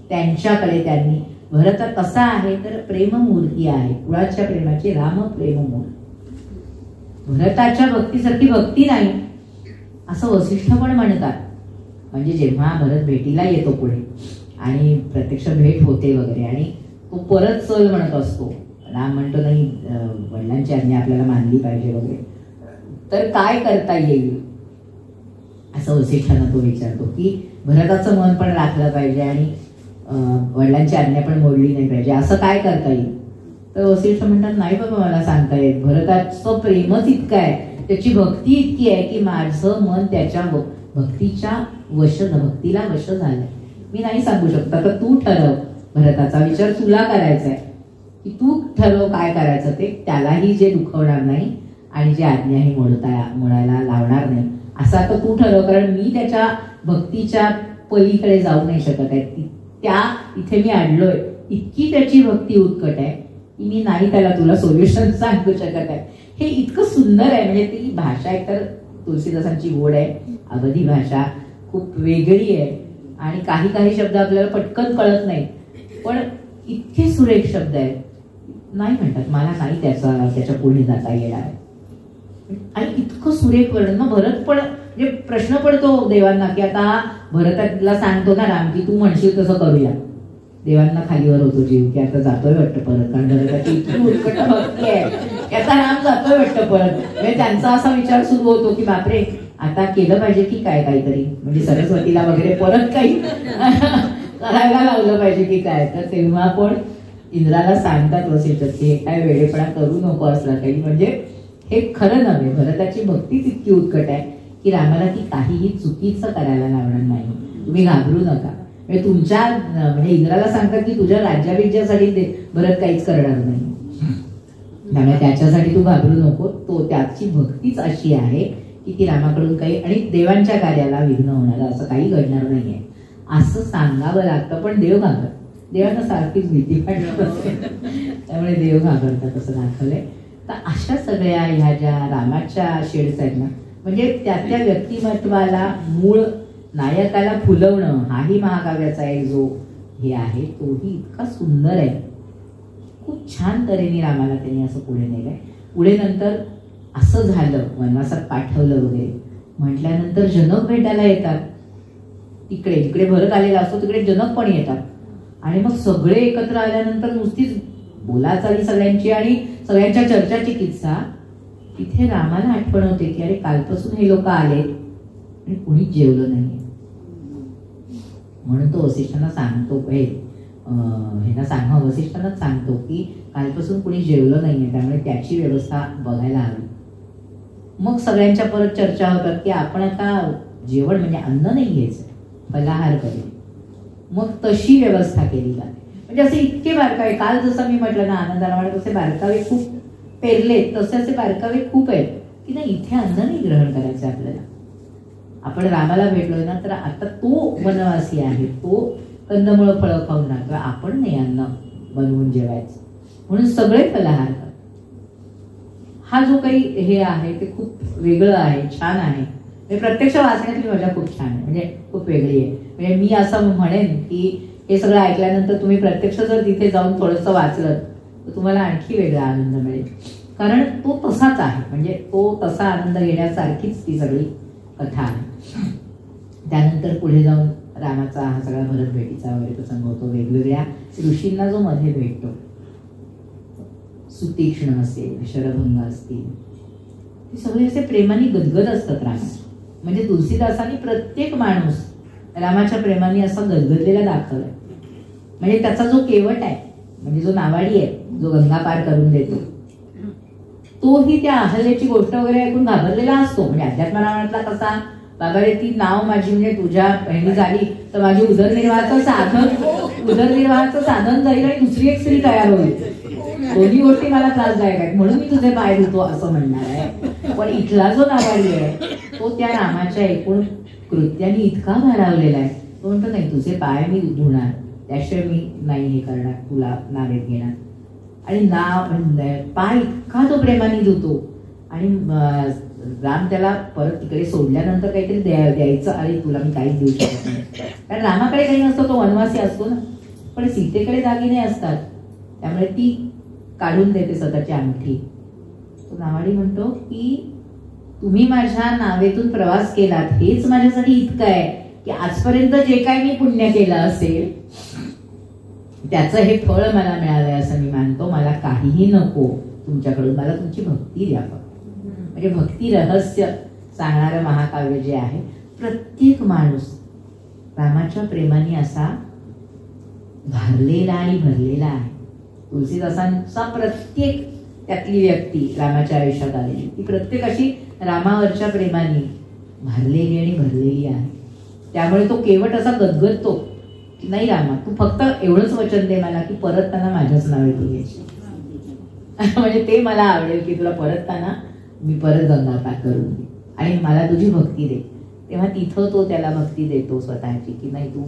त्यांच्याकडे त्यांनी भरत कसा आहे तर प्रेममूर्ती आहे, कुळाच्या प्रेमाची राम प्रेममूर्ती. भरताच्या भक्तीसारखी भक्ती नाही असं वसिष्ठ पण म्हणतात. म्हणजे जेव्हा भरत भेटीला येतो पुढे आणि प्रत्यक्ष भेट होते वगैरे, आणि तो परत चल म्हणत असतो, राम म्हणतो नाही वडिलांची आज्ञा आपल्याला मानली पाहिजे वगैरे, तर काय करता येईल असं वसिष्ठांना तो विचारतो की भरताचं मन पण राखलं पाहिजे आणि वडिलांची आज्ञा पण मोडली नाही पाहिजे, असं काय करता येईल. तर वसिष्ठ म्हणतात नाही बाबा मला सांगता येत, भरताचं प्रेमच इतकं आहे, त्याची भक्ती इतकी आहे की माझं मन त्याच्या भक्तीला वश झालंय. मी नाही सांगू शकता, तर तू ठरव, भरताचा विचार तुला करायचा आहे की तू ठरव काय करायचं ते, त्यालाही जे दुखवणार नाही आणि जे आज्ञाही मोडायला लावणार नाही असं आता तू ठरव, कारण मी त्याच्या भक्तीच्या पलीकडे जाऊ नाही शकत आहे. त्या इथे मी अडलोय, इतकी त्याची भक्ती उत्कट आहे की मी नाही त्याला तुला सोल्युशन सांगू शकत आहे. हे इतकं सुंदर आहे. म्हणजे ती भाषा एकतर तुलसीदासांची गोड आहे, अवधी भाषा खूप वेगळी आहे आणि काही शब्द आपल्याला पटकन कळत नाही, पण इतके सुरेख शब्द आहेत. नाही म्हणतात मला नाही त्याच्या पुढे जाता येणार आहे. आणि इतकं सुरेख वर्णन. मग भरत पण म्हणजे प्रश्न पडतो देवांना की आता भरताला सांगतो ना राम की तू म्हणशील तसं करूया. देवांना खालीवर होतो जीव की आता जातोय वाटतं परत, कारण भरताची इतकी उत्कट भक्ती आहे की आता राम जातोय वाटतं परत. म्हणजे त्यांचा असा विचार सुरू होतो की बापरे आता केलं पाहिजे की काय काहीतरी, म्हणजे सरस्वतीला वगैरे परत काही करायला लावलं पाहिजे की काय. तर तेव्हा पण इंद्राला सांगतात वसिष्ठ की हे काय वेडेपणा करू नको असला काही, म्हणजे हे खरं नव्हे. भरताची भक्तीच इतकी उत्कट आहे की रामाला ती काहीही चुकीचं करायला लावणार नाही. तुम्ही घाबरू नका. म्हणजे तुमच्या म्हणजे इंद्राला सांगतात की तुझ्या राज्याभिषेकासाठी भरत काहीच करणार नाही, त्यामुळे त्याच्यासाठी तू घाबरू नको. तो त्याची भक्तीच अशी आहे की ती रामाकडून काही आणि देवांच्या कार्याला विघ्न होणार असं काही घडणार नाहीये असं सांगावं लागतं. पण देव घाबरत, देवांना सारखीच भीती वाटते, त्यामुळे देव घाबरतात असं दाखवलंय. तर अशा सगळ्या ह्या ज्या रामाच्या शेड्स आहेत ना, म्हणजे त्या त्या व्यक्तिमत्वाला मूळ नायकाला फुलवणं हाही महाकाव्याचा एक जो हे आहे तोही इतका सुंदर आहे. खूप छान तऱ्हेने रामाला त्यांनी असं पुढे नेलंय. पुढे नंतर असं झालं वनवासात पाठवलं वगैरे म्हटल्यानंतर जनक भेटायला येतात. तिकडे जिकडे भरत आलेला असतो तिकडे जनक पण येतात आणि मग सगळे एकत्र आल्यानंतर नुसतीच बोलाचाली सगळ्यांची आणि सगळ्यांच्या चर्चा चिकित्सा. तिथे रामाला आठवण होते की अरे कालपासून हे लोक आले आणि कुणीच जेवलं नाहीये. म्हणून तो वसिष्ठांना सांगतो, वसिष्ठांनाच सांगतो की कालपासून कुणी जेवलं नाहीये, त्यामुळे त्याची व्यवस्था बघायला हवी. मग सगळ्यांच्या परत चर्चा होतात की आपण आता जेवण म्हणजे अन्न नाही घ्यायचं, फलाहार करू. मग तशी व्यवस्था केली जाते. म्हणजे असे इतके बारकावे, काल जसं मी म्हटलं ना आनंदाला म्हणत तसे बारकावे खूप पेरलेत, तसे असे बारकावे खूप आहेत की नाही इथे अन्न नाही ग्रहण करायचं आपल्याला. आपण रामाला भेटलोय ना, तर आता तो वनवासी आहे, तो कंदमुळं फळं खाऊन राहतो, आपण नाही अन्न बनवून जेवायचं. म्हणून सगळे फलाहार करतात. हा जो काही हे आहे ते खूप वेगळं आहे, छान आहे. प्रत्यक्ष वाचण्यातली मजा खूप छान आहे, म्हणजे खूप वेगळी आहे. म्हणजे मी असं म्हणेन की हे सगळं ऐकल्यानंतर तुम्ही प्रत्यक्ष जर तिथे जाऊन थोडंसं वाचलं तर तुम्हाला आणखी वेगळा आनंद मिळेल. कारण तो तसाच आहे, म्हणजे तो तसा आनंद घेण्यासारखीच ती सगळी कथा आहे. त्यानंतर पुढे जाऊन रामाचा हा सगळा भरत भेटीचा वगैरे प्रसंग होतो. वेगवेगळ्या ऋषींना जो मध्ये भेटतो, सुतीक्ष्ण असेल, शरभंग असतील, ते सगळे असे प्रेमाने गदगद असतात रामा. म्हणजे तुलसीदासांनी प्रत्येक माणूस रामाच्या प्रेमाने असा गदगदलेला दाखवलाय. म्हणजे त्याचा जो केवट आहे, म्हणजे जो नावाडी आहे, जो गंगा पार करून देतो, तोही त्या अहल्याची गोष्ट वगैरे ऐकून घाबरलेला असतो. म्हणजे अध्यात्म रामायणातला कसा बाबा रे ती नाव माझी म्हणजे तुझ्या बहिणी झाली तर माझी उदरनिर्वाहाचं साधन जाईल आणि दुसरी एक स्त्री तयार होईल. दोन्ही गोष्टी मला त्रासदायक आहेत म्हणून मी तुझे पाय धुतो असं म्हणणार आहे. पण इथला जो नावाडी आहे तो त्या रामाच्या एकूण कृत्याने इतका भारावलेला आहे. तो म्हणतो नाही तुझे पाय मी धुणार, त्याशिवाय मी नाही हे करणार, तुला नावेत घेणार. आणि पाय इतका तो प्रेमाने धुतो. आणि राम त्याला परत तिकडे सोडल्यानंतर काहीतरी द्यायचं, अरे तुला मी काहीच देऊ शकत नाही. कारण रामाकडे काही नसतो, तो वनवासी असतो ना. पण सीतेकडे दागिने असतात, त्यामुळे ती काढून देते स्वतःची अंगठी. तो नावाडी म्हणतो की तुम्ही माझ्या नावेतून प्रवास केलात हेच माझ्यासाठी इतकं आहे की आजपर्यंत जे काय मी पुण्य केलं असेल त्याचं हे फळ मला मिळालंय असं मी मानतो. मला काहीही नको तुमच्याकडून, मला तुमची भक्ती द्या. म्हणजे भक्ती रहस्य सांगणारं महाकाव्य जे आहे, प्रत्येक माणूस रामाच्या प्रेमाने असा भारलेला आणि भरलेला आहे. तुलसीदासांचा प्रत्येक त्यातली व्यक्ती रामाच्या आयुष्यात आलेली ती प्रत्येक अशी रामावरच्या प्रेमाने भारलेली आणि भरलेली आहे. त्यामुळे तो केवट असा गदगदतो की नाही रामा तू फक्त एवढंच वचन दे मला की परतताना माझ्याच नावे तू घ्यायची. म्हणजे ते मला आवडेल की तुला परतताना मी परत गंगा पार करून दे आणि मला तुझी भक्ती दे. तेव्हा तिथं तो त्याला भक्ती देतो स्वतःची की नाही तू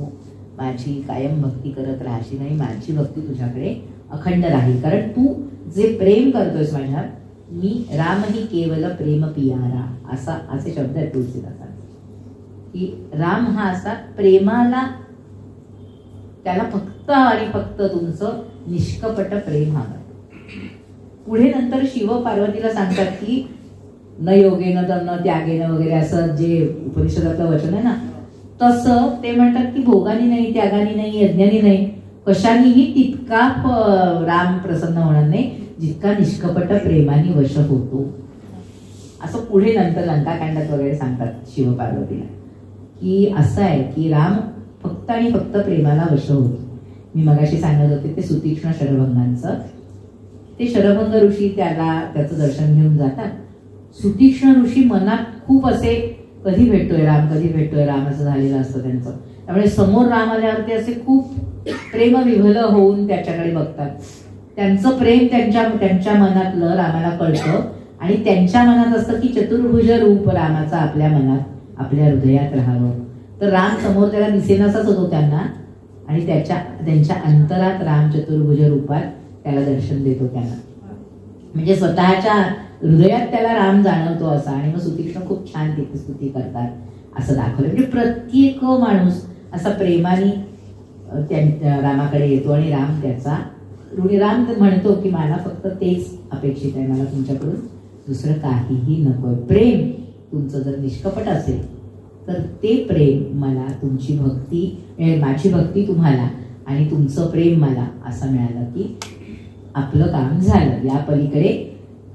माझी कायम भक्ती करत राहशील आणि माझी भक्ती तुझ्याकडे अखंड राहील. कारण तू जे प्रेम करतोयस माझ्या, मी राम ही केवल प्रेम पियारा असे शब्द आहेत तुलसीदासांचे की राम हा असा प्रेमाला, त्याला फक्त आणि फक्त तुमचं निष्कपट प्रेम हवं. पुढे नंतर शिव पार्वतीला सांगतात की न योगेन तर न त्यागेन वगैरे असं जे उपनिषदातलं वचन आहे ना, तसं ते म्हणतात की भोगानी नाही, त्यागानी नाही, यज्ञानी नाही, कशानेही तितका राम प्रसन्न होणार नाही जितका निष्कपट प्रेमाने वश होतो. असं पुढे नंतर लंकाकांडात वगैरे सांगतात शिव पार्वतीला की असं आहे की राम फक्त आणि फक्त प्रेमाला वश होतो. मी मगाशी सांगत होते ते सुतीक्ष्ण शरभंगांचं. ते शरभंग ऋषी त्याचं दर्शन घेऊन जातात. सुतीक्ष्ण ऋषी मनात खूप असे कधी भेटतोय राम असं झालेलं असतं त्यांचं. त्यामुळे समोर राम आल्यावर ते असे खूप प्रेमविभल होऊन त्याच्याकडे बघतात. त्यांचं प्रेम त्यांच्या मनातलं रामाला कळतं आणि त्यांच्या मनात असतं की चतुर्भुज रूप रामाचा आपल्या मनात आपल्या हृदयात राहावं. तर राम समोर त्याला दिसेनासाच होतो त्यांना आणि त्यांच्या अंतरात राम चतुर्भुज रूपात त्याला दर्शन देतो त्यांना. म्हणजे स्वतःच्या हृदयात त्याला राम जाणवतो असा. आणि मग सुतीक्ष्ण खूप छान तिथे स्तुती करतात असं दाखवलं. म्हणजे प्रत्येक माणूस असा प्रेमाने रामाकडे येतो आणि राम म्हणतो की मला फक्त तेच अपेक्षित आहे, मला तुमच्याकडून दुसरं काहीही नकोय. प्रेम तुमचं जर निष्कपट असेल तर ते प्रेम मला, तुमची भक्ती, माझी भक्ती तुम्हाला आणि तुमचं प्रेम मला असं मिळालं की आपलं काम झालं. या पलीकडे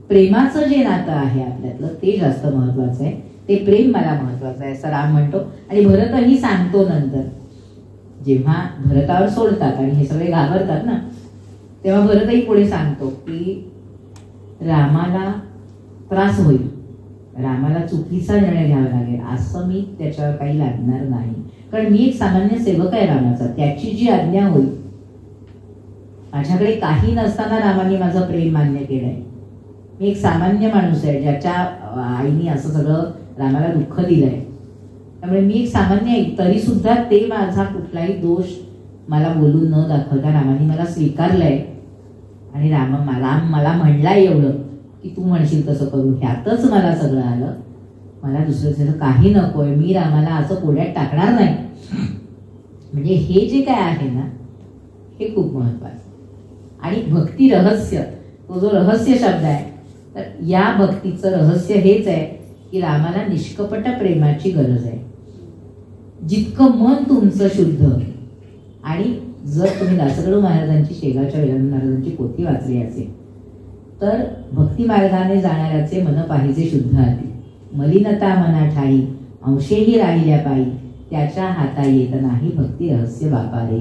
प्रेमाचं जे नातं आहे आपल्यातलं ते जास्त महत्वाचं आहे. ते प्रेम मला महत्वाचं आहे असं राम म्हणतो. आणि भरतही सांगतो नंतर, जेव्हा भरतावर सोडतात आणि हे सगळे घाबरतात ना, तेव्हा भरतही पुढे सांगतो की रामाला त्रास होईल, रामाला चुकीचा निर्णय घ्यावा लागेल, असं मी त्याच्यावर काही लादणार नाही. कारण मी एक सामान्य सेवक आहे रामाचा. त्याची जी आज्ञा होईल, माझ्याकडे काही नसताना रामाने माझं प्रेम मान्य केलंय. मी एक सामान्य माणूस आहे ज्याच्या आईने असं सगळं रामाला दुःख दिलंय. त्यामुळे मी एक सामान्य आहे, तरी सुद्धा ते माझा कुठलाही दोष मला बोलून न दाखवता रामाने मला स्वीकारलंय. आणि राम मला म्हणलाय एवढं की तू म्हणशील तसं करू. ह्यातच मला सगळं आलं. मला दुसरं त्याचं काही नकोय. मी रामाला असं कोड्यात टाकणार नाही. म्हणजे हे जे काय आहे ना, हे खूप महत्वाचं. आणि भक्ती रहस्य, तो जो रहस्य शब्द आहे, तर या भक्तीचं रहस्य हेच आहे की रामाला निष्कपट प्रेमाची गरज आहे. जितकं मन तुमचं शुद्ध, आणि जर तुम्ही दासगणू महाराजांची, शेगावच्या वेदांत महाराजांची पोथी वाचली असेल तर भक्ती मार्गाने जाणाऱ्याचे मन पाहिजे शुद्ध आधी, मलिनता मना ठाई, अंशेही राहिल्या पायी, त्याच्या हाता येत नाही भक्ती रहस्य बापारे.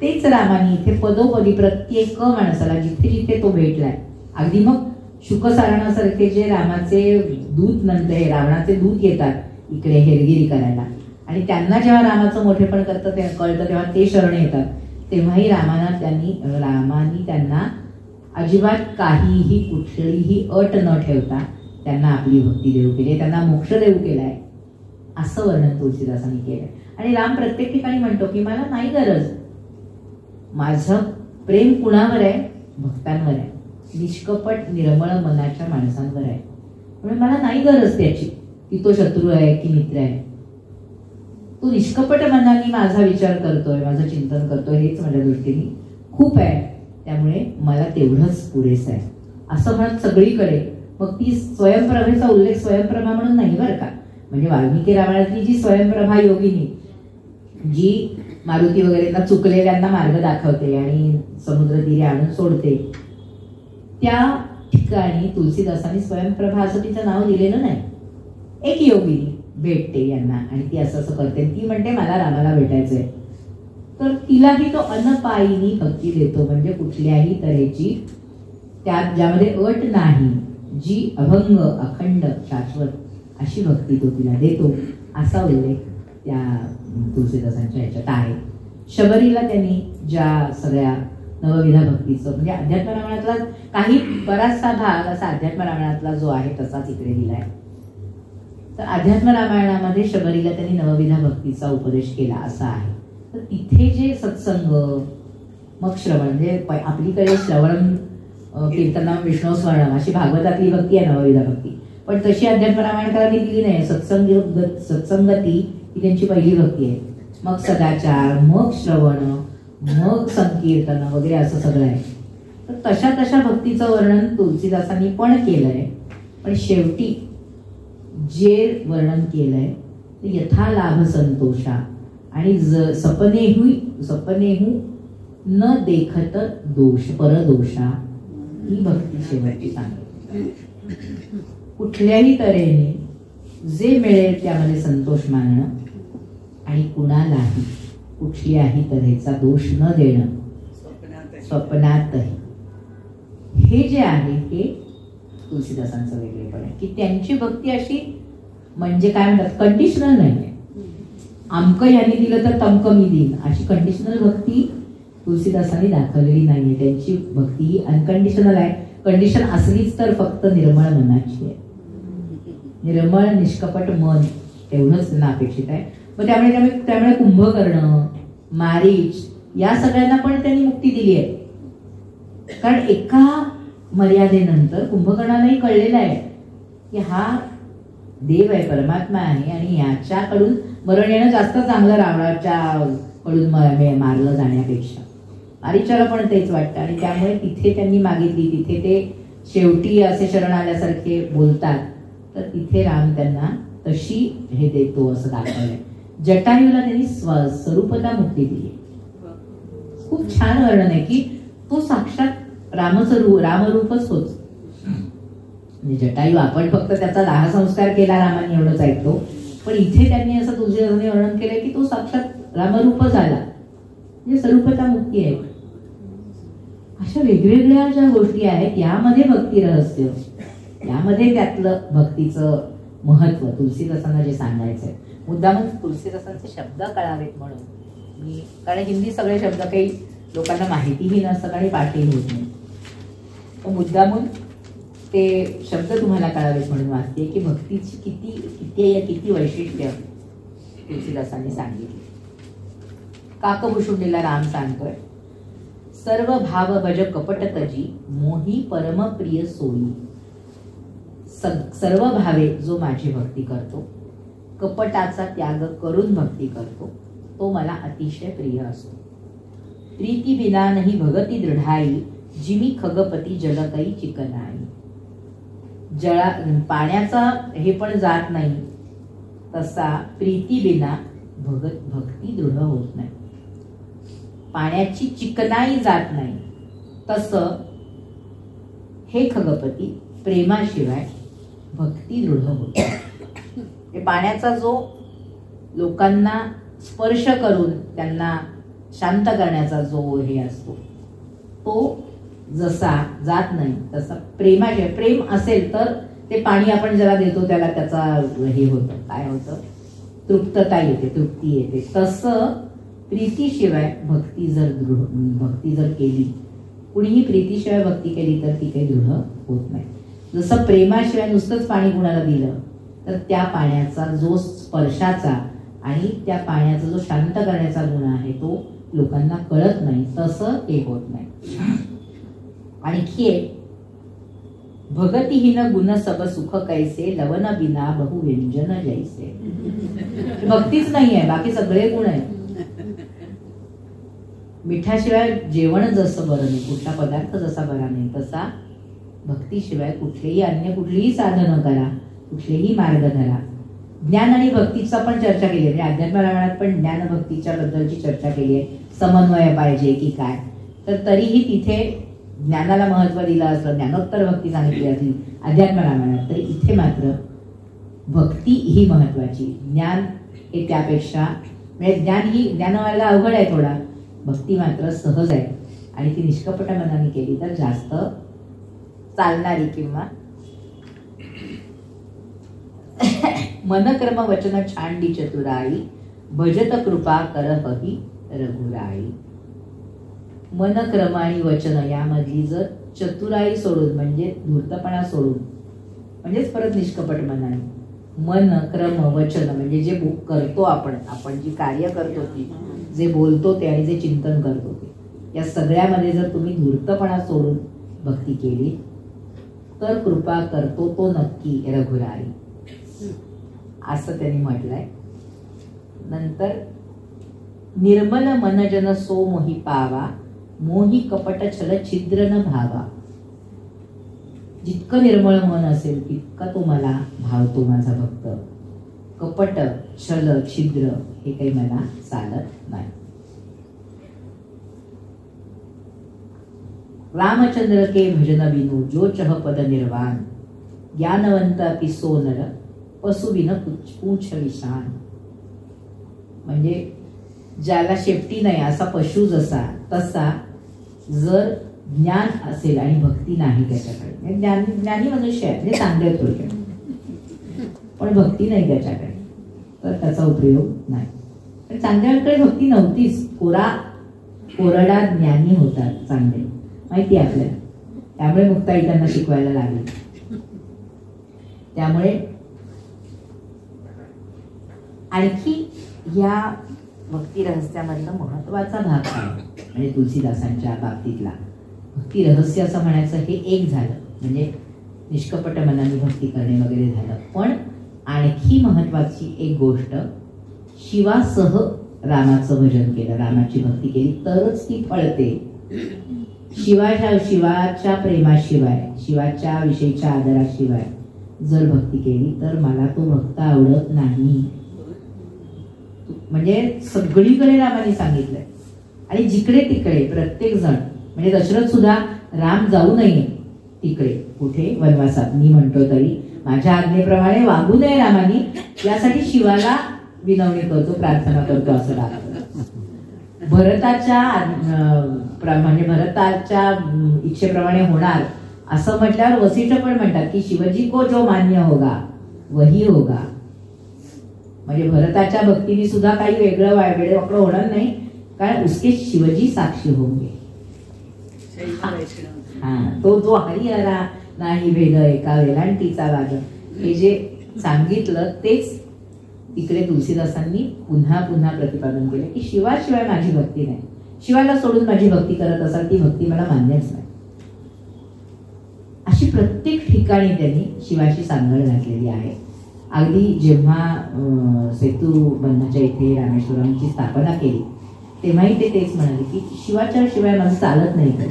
तेच रामाने इथे पदोपदी प्रत्येक माणसाला जिथे जिथे तो भेटलाय, अगदी मग शुकसारणासारखे जे रामाचे दूत, नंतर रावणाचे दूत येतात इकडे हेरगिरी करायला, आणि त्यांना जेव्हा रामाचं मोठेपण कळतं तेव्हा ते शरण येतात, तेव्हाही रामाने त्यांना अजिबात काहीही कुठलीही अट न ठेवता त्यांना आपली भक्ती देऊ केली, त्यांना मोक्ष देऊ केलाय, असं वर्णन तुलसीदासांनी केलंय. आणि राम प्रत्येक ठिकाणी म्हणतो की मला नाही गरज, माझं प्रेम कुणावर आहे? भक्तांवर आहे, निष्कपट निर्मळ मनाच्या माणसांवर आहे. म्हणून मला नाही गरज त्याची की तो शत्रू आहे की मित्र आहे. तो निष्कपट मनाने माझा विचार करतोय, माझं चिंतन करतोय, हेच माझ्या दृष्टीने खूप आहे. त्यामुळे मला तेवढंच पुरेसं आहे असं म्हणत सगळीकडे. मग ती स्वयंप्रभेचा उल्लेख स्वयंप्रभा म्हणून नाही बरं का. म्हणजे वाल्मिकी रामायणातली जी स्वयंप्रभा योगिनी, जी मारुती वगैरेंना चुकलेल्यांना मार्ग दाखवते आणि समुद्र तीरे आणून सोडते, त्या ठिकाणी तुलसीदासांनी स्वयंप्रभा असं तिचं नाव दिलेलं नाही. एक योगिनी भेटते यांना आणि ती असं असं करते. ती म्हणते मला रामाला भेटायचंय, तर तिलाही तो अनपायीनी भक्ती देतो. म्हणजे कुठल्याही तऱ्हेची त्यात ज्यामध्ये अट नाही, जी अभंग अखंड शाश्वत अशी भक्ती तो तिला देतो, असा उल्लेख त्या तुलसीदासांच्या ह्याच्यात आहे. शबरीला त्यांनी ज्या सगळ्या नवविधा भक्तीचं, म्हणजे अध्यात्म रामायणातला काही बराचसा भाग असा अध्यात्म रामायणातला जो आहे तसाच इकडे दिलाय. तर अध्यात्म रामायणामध्ये शबरीला त्यांनी नवविधा भक्तीचा उपदेश केला असा आहे. तर तिथे जे सत्संग, मग श्रवण, म्हणजे आपलीकडे श्रवण कीर्तनम विष्णू स्मरणम अशी भागवतातली भक्ती आहे नवविधा भक्ती, पण तशी अध्यात्म रामायणकारांनी दिली नाही. सत्संगती ही त्यांची पहिली भक्ती आहे. मग सदाचार, मग श्रवण, मग संकीर्तन वगैरे असं सगळं आहे. तर तशा तशा भक्तीचं वर्णन तुलसीदासांनी पण केलंय. पण शेवटी जे वर्णन केलंय ते यथा लाभ संतोषा आणि सपनेहू न देखत दोष परदोषा, ही भक्ती शेवटी सांगितली. कुठल्याही तऱ्हेने जे मिळेल त्यामध्ये संतोष मानणं आणि कुणालाही कुठल्याही तऱ्हेचा दोष न देणं स्वप्नातही, हे जे आहे हे तुलसीदासांचं वेगळेपण आहे की त्यांची भक्ती अशी म्हणजे काय म्हणतात कंडिशनल नाही आहे. आमकं यांनी दिलं तर तमकं मी देईन अशी कंडिशनल भक्ती तुलसीदासांनी दाखवलेली नाहीये. त्यांची भक्ती ही अनकंडिशनल आहे. कंडिशन असलीच तर फक्त निर्मळ मनाची आहे. निर्मळ निष्कपट मन एवढंच त्यांना अपेक्षित आहे. मग त्यामुळे कुंभकर्ण, मारीच या सगळ्यांना पण त्यांनी मुक्ती दिली आहे. कारण एका मर्यादेनंतर कुंभकर्णालाही कळलेलं आहे की हा देव आहे, परमात्मा आहे आणि याच्याकडून मरण येणं जास्त चांगलं रावणाच्या कडून मारलं जाण्यापेक्षा. मारीचाला पण तेच वाटतं आणि त्यामुळे तिथे त्यांनी मागितली. तिथे ते शेवटी असे शरण आल्यासारखे बोलतात तर तिथे राम त्यांना तशी हे देतो असं दाखवलंय. जटायूला त्यांनी स्वरूपता मुक्ती दिली. खूप छान वर्णन आहे की तो साक्षात रामरूपच होत. म्हणजे जटायू आपण फक्त त्याचा दाह संस्कार केला रामाने एवढंच ऐकतो, पण इथे त्यांनी असं तुलसीदासांनी वर्णन केलंय की तो साक्षात रामरूप झाला. म्हणजे स्वरूपता मुक्ती आहे. अशा वेगवेगळ्या ज्या गोष्टी आहेत यामध्ये भक्ती रहस्य, यामध्ये त्यातलं भक्तीचं महत्व तुलसीदासांना जे सांगायचंय. मुद्दामच तुलसीदासांचे शब्द कळावेत म्हणून मी, कारण हिंदी सगळे शब्द काही लोकांना माहितीही नसतं आणि पाठही होत नाही, तर मुद्दामून ते शब्द तुम्हाला कळावेत म्हणून वाचते की भक्तीची किती वैशिष्ट्य तुलसीदासांनी सांगितली. काकभूषुंडीला राम सांगतोय, सर्व भाव भज कपट तजी मोही परम प्रिय सोयी. सर्व भावे जो माझी भक्ती करतो, कपटाचा त्याग करून भक्ती करतो, तो मला अतिशय प्रिय असतो. प्रीती बिना नाही भगती दृढाई, जिमी खगपती जलकई चिकनाई. पाण्याचा हे पण जात नाही तसा प्रीती बिना भक्ती दृढ होत नाही. पाण्याची चिकनाई जात नाही तसं हे खगपती प्रेमाशिवाय भक्ती दृढ होत नाही. पाण्याचा जो लोकांना स्पर्श करून त्यांना शांत करण्याचा जो हे असतो तो जसा जात नाही तसा प्रेमाशिवाय, प्रेम असेल तर ते पाणी आपण जरा देतो त्याला त्याचा हे होतं, काय होतं, तृप्तता येते, तृप्ती येते. तसं प्रीतीशिवाय भक्ती जर केली, कुणीही प्रीतीशिवाय भक्ती केली तर ती काही दृढ होत नाही. जसं प्रेमाशिवाय नुसतंच पाणी कुणाला दिलं तर त्या पाण्याचा जो स्पर्शाचा आणि त्या पाण्याचा जो शांत करण्याचा गुण आहे तो लोकांना कळत नाही, तसं ते होत नाही. आणखी एक, भगतीहीन गुण सब सुख कैसे, लवन बिना बहुव्यंजन जैसे. भक्तीच नाही आहे, बाकी सगळे गुण आहेत. मिठाशिवाय जेवण जसं बरं नाही, कुठला पदार्थ जसा बरा नाही, तसा भक्तीशिवाय कुठलीही साधनं करा, कुठलेही मार्ग धरा. ज्ञान आणि भक्तीचा पण चर्चा केली आहे. म्हणजे अध्यात्म रामायणात पण ज्ञान भक्तीच्या बद्दलची चर्चा केली आहे. समन्वय पाहिजे की काय, तर तरीही तिथे ज्ञानाला महत्व दिलं असलं, ज्ञानोत्तर भक्ती सांगितली असली अध्यात्म रामायणात, तरी इथे मात्र भक्ती ही महत्वाची. ज्ञान हे त्यापेक्षा, म्हणजे ज्ञान व्हायला अवघड आहे थोडा, भक्ती मात्र सहज आहे आणि ती निष्कपट मनाने केली तर जास्त चालणारी. किंवा मनक्रम वचन छांडी चतुराई, भजत कृपा करहही रघुराई. मनक्रम आणि वचन यामधली जर चतुराई सोडून, म्हणजे धूर्तपणा सोडून, म्हणजेच परत निष्कपट मनाने, मन क्रम वचन म्हणजे जे करतो आपण जी कार्य करतो ती, जे बोलतो ते आणि जे चिंतन करतो ते, या सगळ्यामध्ये जर तुम्ही धूर्तपणा सोडून भक्ती केली तर कृपा करतो तो नक्की रघुराई, असं त्यांनी म्हटलंय. नंतर निर्मल मनजन सो मोही पावा, मोही कपट छल छिद्र न भावा. जितकं निर्मळ मन असेल तितका तो मला भावतो माझा भक्त. कपट छल छिद्र हे काही मला चालत नाही. रामचंद्र के भजन बिनु जो चह पद निर्वाण, ज्ञानवंत अपि सो नर पशु बिन पूछ विशान. म्हणजे ज्याला शेपटी नाही असा पशु जसा तसा जर ज्ञान असेल आणि भक्ती नाही त्याच्याकडे, ज्ञानी मनुष्य आहे म्हणजे चांगले थोडक्यात, पण भक्ती नाही त्याच्याकडे, तर त्याचा उपयोग नाही. पण चांगल्याकडे भक्ती नव्हतीच, कोरडा ज्ञानी होतात चांगले, माहिती आहे आपल्याला. त्यामुळे मुक्ताई त्यांना शिकवायला लागली. त्यामुळे आणखी या भक्ती रहस्यामधला महत्वाचा भाग काय म्हणजे तुलसीदासांच्या बाबतीतला भक्ती रहस्य असं म्हणायचं, हे एक झालं म्हणजे निष्कपट मनाने भक्ती करणे वगैरे झालं. पण आणखी महत्वाची एक गोष्ट, शिवासह रामाचं भजन केलं, रामाची भक्ती केली तरच ती फळते. शिवाच्या प्रेमाशिवाय, शिवाच्या विषयीच्या आदराशिवाय जर भक्ती केली तर मला तो भक्त आवडत नाही. म्हणजे सगळीकडे रामाने सांगितलंय आणि जिकडे तिकडे प्रत्येक जण, म्हणजे दशरथ सुद्धा राम जाऊ नये तिकडे कुठे वनवासात, मी म्हणतो तरी माझ्या आज्ञेप्रमाणे वागू नये रामाने, यासाठी शिवाला विनवणी करतो, प्रार्थना करतो असं दाखवलं. म्हणजे भरताच्या इच्छेप्रमाणे होणार असं म्हटल्यावर वसिष्ठ पण म्हणतात की शिवजी को जो मान्य होगा वही होगा. म्हणजे भरताच्या भक्तीने सुद्धा काही वेगळं वाकडं होणार नाही, कारण उसके शिवजी साक्षी होंगे. तो जो हरिहरा नाही भेद एका वेलांटीचा वाद, हे जे सांगितलं तेच तिकडे तुलसीदासांनी पुन्हा पुन्हा प्रतिपादन केलं की शिवाशिवाय माझी भक्ती नाही, शिवाला सोडून माझी भक्ती करत असाल ती भक्ती मला मान्यच नाही. अशी प्रत्येक ठिकाणी त्यांनी शिवाची सांगड घातलेली आहे. अगदी जेव्हा सेतू बंधाच्या इथे रामेश्वरमची स्थापना केली तेव्हाही ते तेच म्हणाले की शिवाच्या शिवाय माझं चालत नाही, तर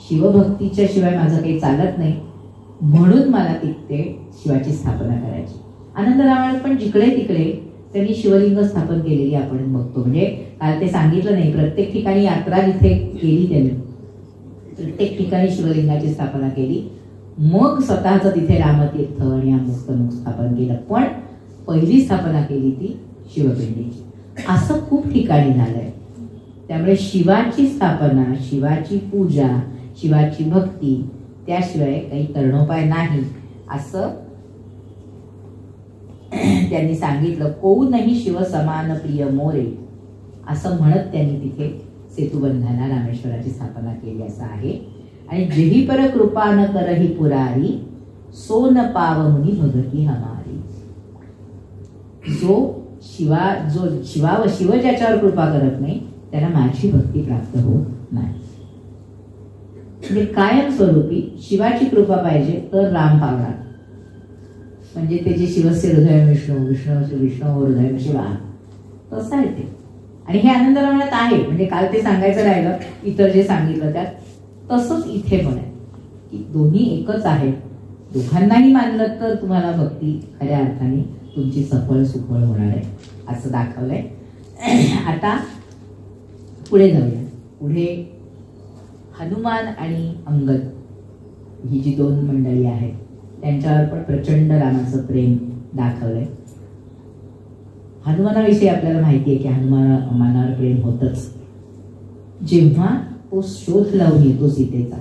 शिवभक्तीच्या शिवाय माझं काही चालत नाही, म्हणून मला तिथे शिवाची स्थापना करायची. आनंदरामायणात पण जिकडे तिकडे त्यांनी शिवलिंग स्थापन केलेली आपण बघतो. म्हणजे काल ते सांगितलं नाही, प्रत्येक ठिकाणी यात्रा जिथे केली त्यांनी प्रत्येक ठिकाणी शिवलिंगाची स्थापना केली, मग स्वतःच तिथे रामतीर्थ आणि अमुक स्थापन केलं, पण पहिली स्थापना केली ती शिवपिंडीची. असं खूप ठिकाणी झालंय. त्यामुळे शिवाची स्थापना, शिवाची पूजा, शिवाची भक्ती त्याशिवाय काही तरणोपाय नाही असं त्यांनी सांगितलं. कोऊनही शिव समान प्रिय मोरे असं म्हणत त्यांनी तिथे सेतुबंधाला रामेश्वराची स्थापना केली असं आहे. आणि जेही पर कृपा न करही पुरारी, सो न पाव मुनी भगती हमारी. जो शिव ज्याच्यावर कृपा करत नाही त्याला माझी भक्ती प्राप्त होत नाही. म्हणजे कायमस्वरूपी शिवाची कृपा पाहिजे तर राम पावणार, म्हणजे ते जे शिवस्य हृदय विष्णू, विष्णू हृदय शिवा तसं आहे ते. आणि हे आनंदरामायणात आहे. म्हणजे काल ते सांगायचं राहिलं, इतर जे सांगितलं त्यात तसंच इथे पण आहे की दोन्ही एकच आहे. दोघांनाही मानलं तर तुम्हाला भक्ती खऱ्या अर्थाने तुमची सफळ सुफळ होणार आहे असं दाखवलंय. आता पुढे जाऊया. पुढे हनुमान आणि अंगद ही जी दोन मंडळी आहेत त्यांच्यावर पण प्रचंड रामाचं प्रेम दाखवलंय. हनुमानाविषयी आपल्याला माहिती आहे की हनुमानावर प्रेम होतच. जेव्हा तो शोध लावून येतो सीतेचा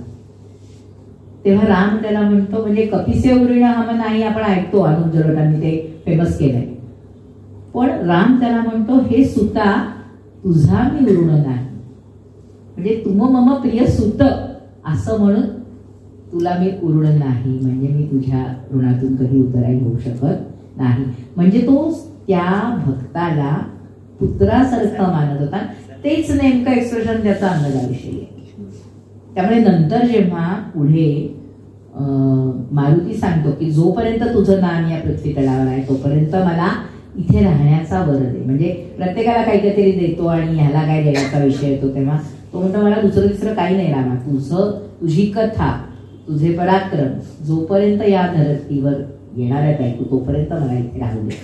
तेव्हा राम त्याला म्हणतो, म्हणजे कपिसे उरण हम नाही आपण ऐकतो, अनुप जलोटांनी ते फेमस केलंय, पण राम त्याला म्हणतो हे सुता तुझा मी ऋण नाही, म्हणजे तुम मम प्रिय सुत असं म्हणून तुला मी ऋण नाही, म्हणजे मी तुझ्या ऋणातून कधी उतराई होऊ शकत नाही. म्हणजे तो त्या भक्ताला पुत्रासारखं मानत होता. तेच नेमकं एक्सप्रेशन त्याचा अंगदाविषयी आहे. त्यामुळे नंतर जेव्हा पुढे मारुती सांगतो की जोपर्यंत तुझं नाम या पृथ्वी तळावर आहे तोपर्यंत मला इथे राहण्याचा वर दे, म्हणजे प्रत्येकाला काहीतरी देतो आणि ह्याला काय देण्याचा विषय येतो, तेव्हा तो म्हणतो मला दुसरं तिसरं काही नाही रामा, तुझी कथा, तुझे पराक्रम जोपर्यंत या धरतीवर येणार आहेत ऐकू तोपर्यंत मला इथे राहू दे.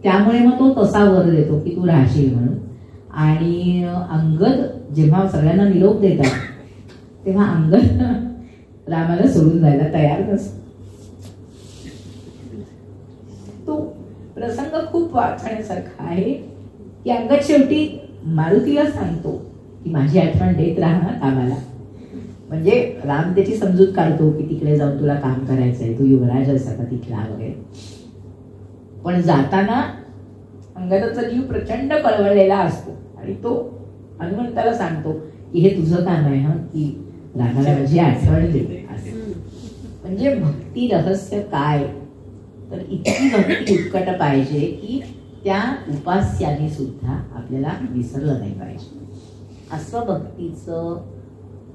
त्यामुळे मग तो तसा वर देतो की तू राहशील म्हणून. आणि अंगद जेव्हा सगळ्यांना निरोप देतात तेव्हा अंगद रामाला सोडून जायला तयार नसतो. तो प्रसंग खूप वाचण्यासारखा आहे की अंगद शेवटी मारुतीला सांगतो की माझी आठवण देत राहा कामाला. म्हणजे राम त्याची समजूत काढतो की तिकडे जाऊन तुला काम करायचंय, तू युवराज आहेस आता तिथला वगैरे. पण जाताना अंगदाचा जीव प्रचंड कळवळलेला असतो आणि तो हनुमंताला सांगतो की हे तुझं काम आहे हा, की रामाला माझी आठवण दे. म्हणजे भक्ती रहस्य काय, तर इतकी भक्ती उत्कट पाहिजे की त्या उपास्याने सुद्धा आपल्याला विसरलं नाही पाहिजे. असं भक्तीचं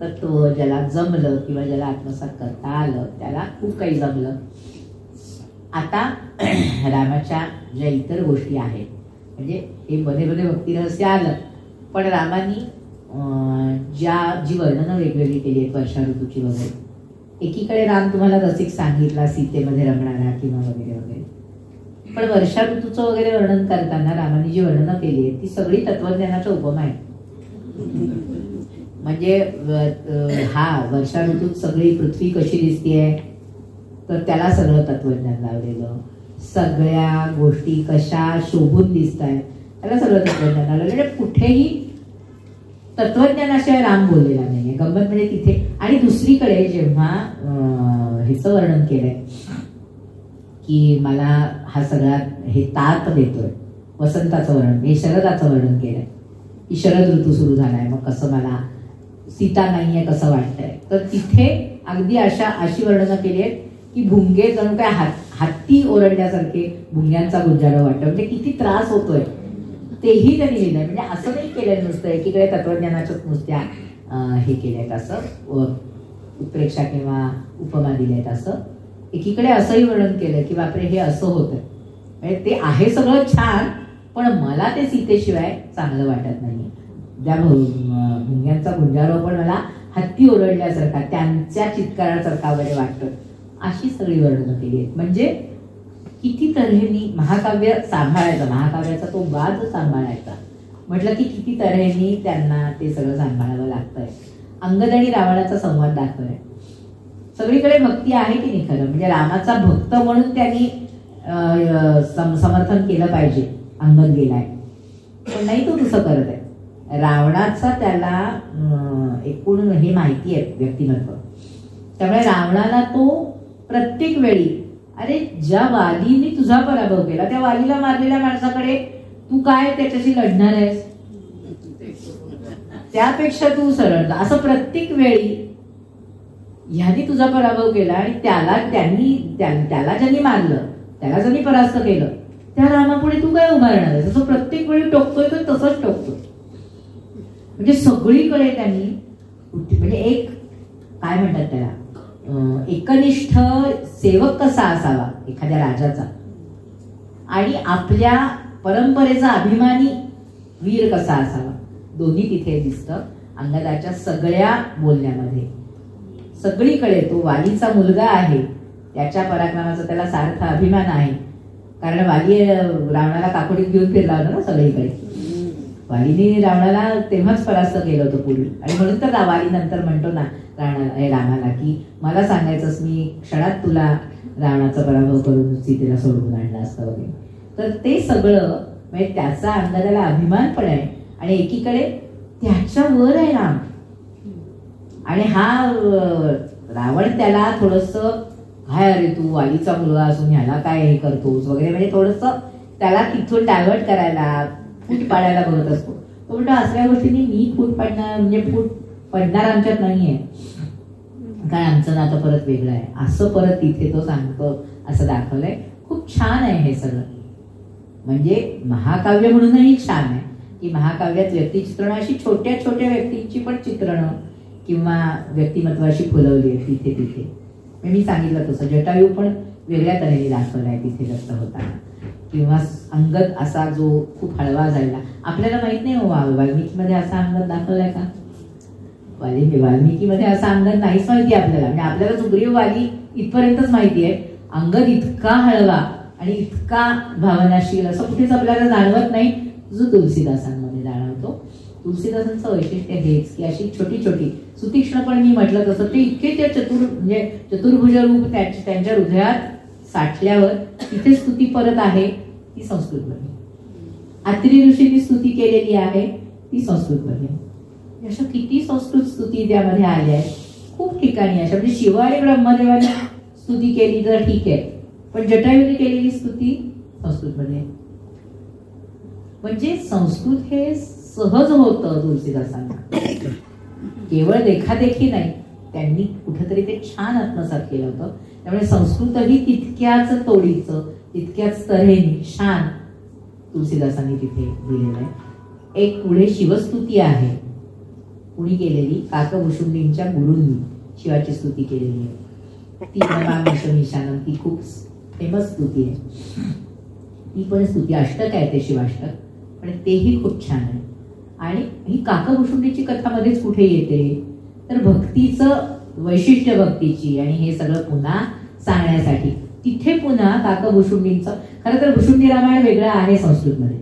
तत्व ज्याला जमलं किंवा ज्याला आत्मसात करता आलं त्याला खूप काही जमलं. आता रामाच्या ज्या इतर गोष्टी आहेत, म्हणजे हे मध्ये मध्ये भक्ती रहस्य आलं, पण रामानी जी वर्णनं वेगवेगळी केली आहेत वर्षा ऋतूची वगैरे. एकीकडे राम तुम्हाला रसिक सांगितला सीतेमध्ये रमणारा किंवा वगैरे वगैरे, पण वर्षा ऋतूचं वगैरे वर्णन करताना रामाने जी वर्णनं केली आहेत ती सगळी तत्वज्ञानाच्या उपमा आहेत. म्हणजे हा वर्षा ऋतूत सगळी पृथ्वी कशी दिसतीये तर त्याला सगळं तत्वज्ञान लावलेलं, सगळ्या गोष्टी कशा शोभून दिसत आहेत त्याला सगळं तत्वज्ञान लावलेलं. म्हणजे कुठेही तत्वज्ञानाशिवाय राम बोललेला नाहीये. गंमत म्हणजे तिथे. आणि दुसरीकडे जेव्हा ह्याचं वर्णन केलंय की मला हा सगळा हे ताप देतोय, वसंताचं वर्णन, हे शरदाचं वर्णन केलंय की शरद ऋतू सुरू झालाय, मग कसं मला सीता नाहीये कसं वाटतंय. तर तिथे अगदी अशी वर्णनं केली आहेत की भुंगे जणू काय हत्ती ओरडण्यासारखे भुंग्यांचा गुंजारा वाटतो. म्हणजे किती त्रास होतोय तेही त्यांनी लिहिलंय. म्हणजे असं नाही केलं नुसतं एकीकडे तत्वज्ञानाच्याच नुसत्या हे केल्यात असं उत्प्रेक्षा किंवा उपमा दिल्यात असं, एकीकडे असंही वर्णन केलं की बापरे हे असं होतंय. म्हणजे ते आहे सगळं छान, पण मला ते सीतेशिवाय चांगलं वाटत नाही. त्या भुंग्यांचा गुंजारो पण मला हत्ती ओरडल्यासारखा, त्यांच्या चित्कारासारखा वगैरे वाटतं. अशी सगळी वर्णनं केली आहेत. म्हणजे किती तऱ्हेनी महाकाव्य सांभाळायचं, महाकाव्याचा तो बाज सांभाळायचा म्हटलं की किती तऱ्हेनी त्यांना ते सगळं सांभाळावं लागतंय. अंगद आणि रावणाचा संवाद दाखवलाय. सगळीकडे भक्ती आहे की नाही खरं, म्हणजे रामाचा भक्त म्हणून त्यांनी समर्थन केलं पाहिजे. अंगद गेलाय पण नाही तो तसं करत आहे. रावणाचा त्याला एकूण हे माहिती आहे व्यक्तिमत्व, त्यामुळे रावणाला तो प्रत्येक वेळी अरे ज्या वालीने तुझा पराभव केला त्या वालीला मारलेल्या माणसाकडे तू काय त्याच्याशी लढणार आहेस, त्यापेक्षा तू सरळ असं प्रत्येक वेळी ह्यानी तुझा पराभव केला आणि त्याला ज्यांनी मारलं त्याला ज्यांनी परास्त केलं त्या रामापुढे तू काय उभारणार आहेस, असं प्रत्येक वेळी टोकतोय तर तसंच टोकतोय. म्हणजे सगळीकडे त्यांनी म्हणजे एक काय म्हणतात त्याला एकनिष्ठ सेवक कसा असावा एखाद्या राजाचा आणि आपल्या परंपरेचा अभिमानी वीर कसा असावा दोन्ही तिथे दिसतं अंगदाच्या सगळ्या बोलण्यामध्ये. सगळीकडे तो वालीचा मुलगा आहे, त्याच्या पराक्रमाचा त्याला सार्थ अभिमान आहे. कारण वाली रावणाला काकोडीत घेऊन फिरला होता ना सगळीकडे. वालीने रावणाला तेव्हाच परास्त केलं होतं पूर्वी आणि म्हणून तर वाली नंतर म्हणतो ना रामाला की मला सांगायचंच मी क्षणात तुला रावणाचा पराभव करून सीतेला सोडवून आणला असतं वगैरे. तर ते सगळं म्हणजे त्याचा अंगाला अभिमान पण आहे आणि एकीकडे त्याच्यावर आहे राम आणि हा रावण त्याला थोडस काय अरे तू वालीचा मुलगा असून ह्याला काय हे करतोस वगैरे म्हणजे थोडस त्याला तिथून डायव्हर्ट करायला फूट पाडायला बघत असतो. तो म्हणतो असल्या गोष्टींनी मी फूट पाडणार म्हणजे फूट पडणार आमच्यात नाहीये कारण आमचं नातं परत वेगळं आहे असं परत तिथे तो सांगतो असं दाखवलंय. खूप छान आहे हे सगळं. म्हणजे महाकाव्य म्हणूनही छान आहे की महाकाव्यात व्यक्तिचित्रण अशी छोट्या छोट्या व्यक्तींची पण चित्रणं किंवा व्यक्तिमत्वाशी फुलवली आहे तिथे तिथे. मी सांगितलं तसं जटायू पण वेगळ्या तऱ्हेने दाखवलाय तिथे व्यक्त होताना किंवा अंगद असा जो खूप हळवा झालेला आपल्याला माहित नाही हो वाल्मिकीमध्ये असा अंगद दाखवलाय का. वाल्मिकीमध्ये असा अंगद नाहीच माहिती आपल्याला. म्हणजे आपल्याला सुग्रीव वाली इथपर्यंतच माहिती आहे. अंगद इतका हळवा आणि इतका भावनाशील असं कुठेच आपल्याला जाणवत नाही जो तुलसीदासांमध्ये जाणवतो. तुलसीदासांचं वैशिष्ट्य हेच की अशी छोटी छोटी सुतीक्ष्ण पण मी म्हटलं तसं ते इतके ते चतुर्भुज रूप त्यांच्या हृदयात साठल्यावर तिथे स्तुती परत आहे ती संस्कृतमध्ये. अत्रि ऋषींनी स्तुती केलेली आहे ती संस्कृतमध्ये. अशा किती संस्कृत स्तुती त्यामध्ये आल्या आहेत, खूप ठिकाणी अशा. म्हणजे शिव आणि ब्रह्मदेवाने स्तुती केली तर ठीक आहे, पण जटायूने केलेली स्तुती संस्कृतमध्ये. म्हणजे संस्कृत हे सहज होतं तुलसीदासांना, केवळ देखादेखी नाही, त्यांनी कुठेतरी ते छान आत्मसात केलं होतं. त्यामुळे संस्कृतही तितक्याच तोडीचं, तितक्याच तऱ्हेने छान तुलसीदासांनी तिथे दिलेलं आहे. एक पुढे शिवस्तुती आहे, कुणी केलेली, काकभुषुंडींच्या गुरूंनी शिवाची स्तुती केलेली आहे. ती नमामिषमीशानम, ती खूप फेमस स्तुती आहे. ती पण स्तुती अष्टक आहे, ते शिवाष्टक, पण तेही खूप छान आहे. आणि ही काकभुषुंडीची कथा मध्येच कुठे येते तर भक्तीचं वैशिष्ट्य, भक्तीची, आणि हे सगळं पुन्हा सांगण्यासाठी तिथे पुन्हा काकभुषुंडींचं. खरं तर भुषुंडी रामायण वेगळं आहे संस्कृतमध्ये.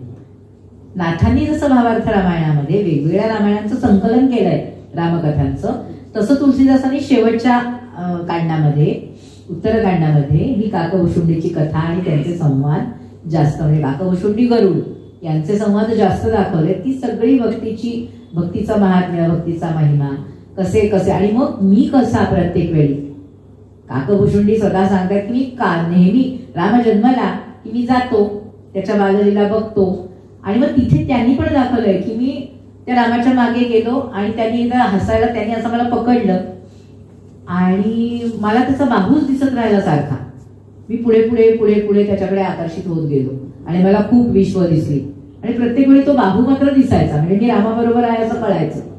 नाथांनी जसं भावार्थ रामायणामध्ये वेगवेगळ्या रामायणांचं संकलन केलंय रामकथांचं, तसं तुलसीदासांनी शेवटच्या कांडामध्ये, उत्तरकांडामध्ये ही काकभुषुंडीची कथा आणि त्यांचे संवाद जास्त, म्हणजे काकभुषुंडी गरुड यांचे संवाद जास्त दाखवले. ती सगळी भक्तीचा महात्म्य, भक्तीचा महिमा, कसे कसे, आणि मग मी कसा प्रत्येक वेळी. काकभुषुंडी स्वतः सांगतात की मी नेहमी राम जन्मला की मी जातो त्याच्या बाललीला बघतो, आणि मग तिथे त्यांनी पण दाखवलंय की मी त्या रामाच्या मागे गेलो आणि त्यांनी एकदा हसायला, त्यांनी असं मला पकडलं आणि मला त्याचा बाहूच दिसत राहिला सारखा. मी पुढे पुढे पुढे पुढे त्याच्याकडे आकर्षित होत गेलो आणि मला खूप विश्व दिसली, आणि प्रत्येक वेळी तो बाहू मात्र दिसायचा, म्हणजे मी रामाबरोबर आहे असं कळायचं.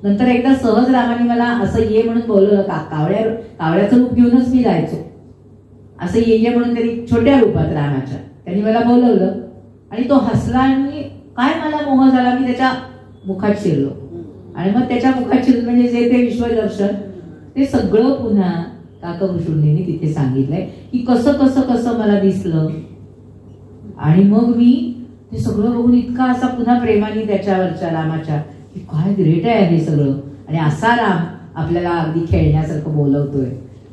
नंतर एकदा सहज रामाने मला असं ये म्हणून बोलवलं, कावळ्याचं रूप घेऊनच मी जायचो, असं ये म्हणून त्यांनी छोट्या रूपात रामाच्या त्यांनी मला बोलवलं, आणि तो हसला आणि काय मला मोह झाला, मी त्याच्या मुखात शिरलो. आणि मग त्याच्या मुखात शिरलो म्हणजे जे ते विश्वदर्शन, ते सगळं पुन्हा काकभुषुंडीने तिथे सांगितलंय की कसं कसं कसं मला दिसलं. आणि मग मी ते सगळं बघून इतका असा पुन्हा प्रेमाने त्याच्यावरच्या रामाच्या, की काय ग्रेट आहे हे सगळं, आणि असा राम आपल्याला अगदी खेळण्यासारखं बोलवतोय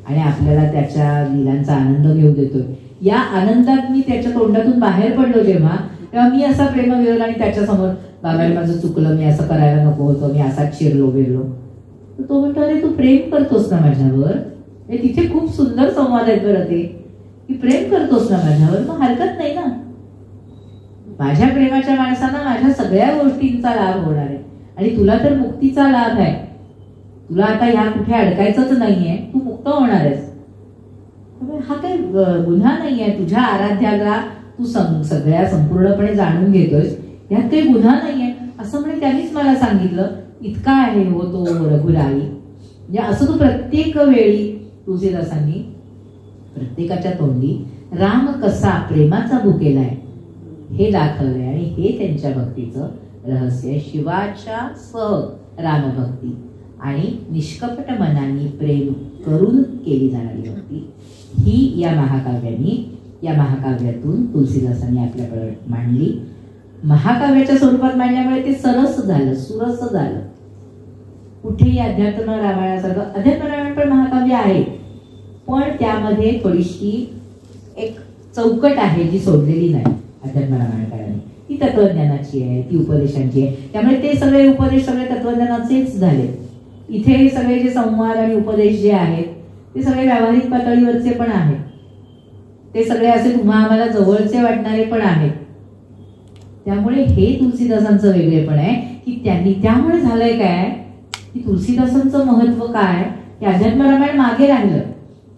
आणि आपल्याला त्याच्या लीलांचा आनंद घेऊ देतोय. या आनंदात मी त्याच्या तोंडातून बाहेर पडलो जेव्हा, तेव्हा मी असा प्रेमविरल आणि त्याच्या समोर, बाबा माझं चुकलं, मी असं करायला नको होतं, मी असाच शिरलो बिरलो. तर तो म्हणतो, अरे तू प्रेम करतोस ना माझ्यावर. तिथे खूप सुंदर संवाद आहेत बरं ते, की प्रेम करतोस ना माझ्यावर, मग हरकत नाही ना. माझ्या प्रेमाच्या माणसांना माझ्या सगळ्या गोष्टींचा लाभ होणार आहे, आणि तुला तर मुक्तीचा लाभ आहे. तुला आता ह्या कुठे अडकायचंच नाहीये, तू मुक्त होणार आहेस. हा काही गुन्हा नाहीये, तुझ्या आराध्याला तू सगळ्या संपूर्णपणे जाणून घेतोयस, ह्यात काही गुन्हा नाहीये असं म्हणे त्यांनीच मला सांगितलं. इतका आहे हो तो रघुराई. म्हणजे असं तू प्रत्येक वेळी तुलसीदासांनी प्रत्येकाच्या तोंडी राम कसा प्रेमाचा भुकेला आहे हे दाखवलंय, आणि हे त्यांच्या भक्तीचं रहस्य आहे. शिवाच्या सह रामभक्ती आणि निष्कपट मनाने प्रेम करून केली जाणारी भक्ती ही या महाकाव्यातून तुलसीदासांनी आपल्याकडे मांडली. महाकाव्याच्या स्वरूपात मांडल्यामुळे ते सरस झालं, सुरस झालं. कुठेही अध्यात्म रामायणासारखं, अध्यात्म रामायण पण महाकाव्य आहे, पण त्यामध्ये थोडीशी एक चौकट आहे जी सोडलेली नाही अध्यात्म रामायणकाराने. ती तत्वज्ञानाची आहे, ती उपदेशांची आहे. त्यामुळे ते सगळे उपदेश सगळे तत्वज्ञानाचेच झाले. इथे सगळे जे संवाद आणि उपदेश जे आहेत ते सगळे व्यावहारिक पातळीवरचे पण आहेत, ते सगळे असे तुम्हा आम्हाला जवळचे वाटणारे पण आहेत. त्यामुळे हे तुलसीदासांचं वेगळेपण आहे की त्यांनी, त्यामुळे झालंय काय की तुलसीदासांचं महत्व काय की अध्यात्म रामायण मागे राहिलं.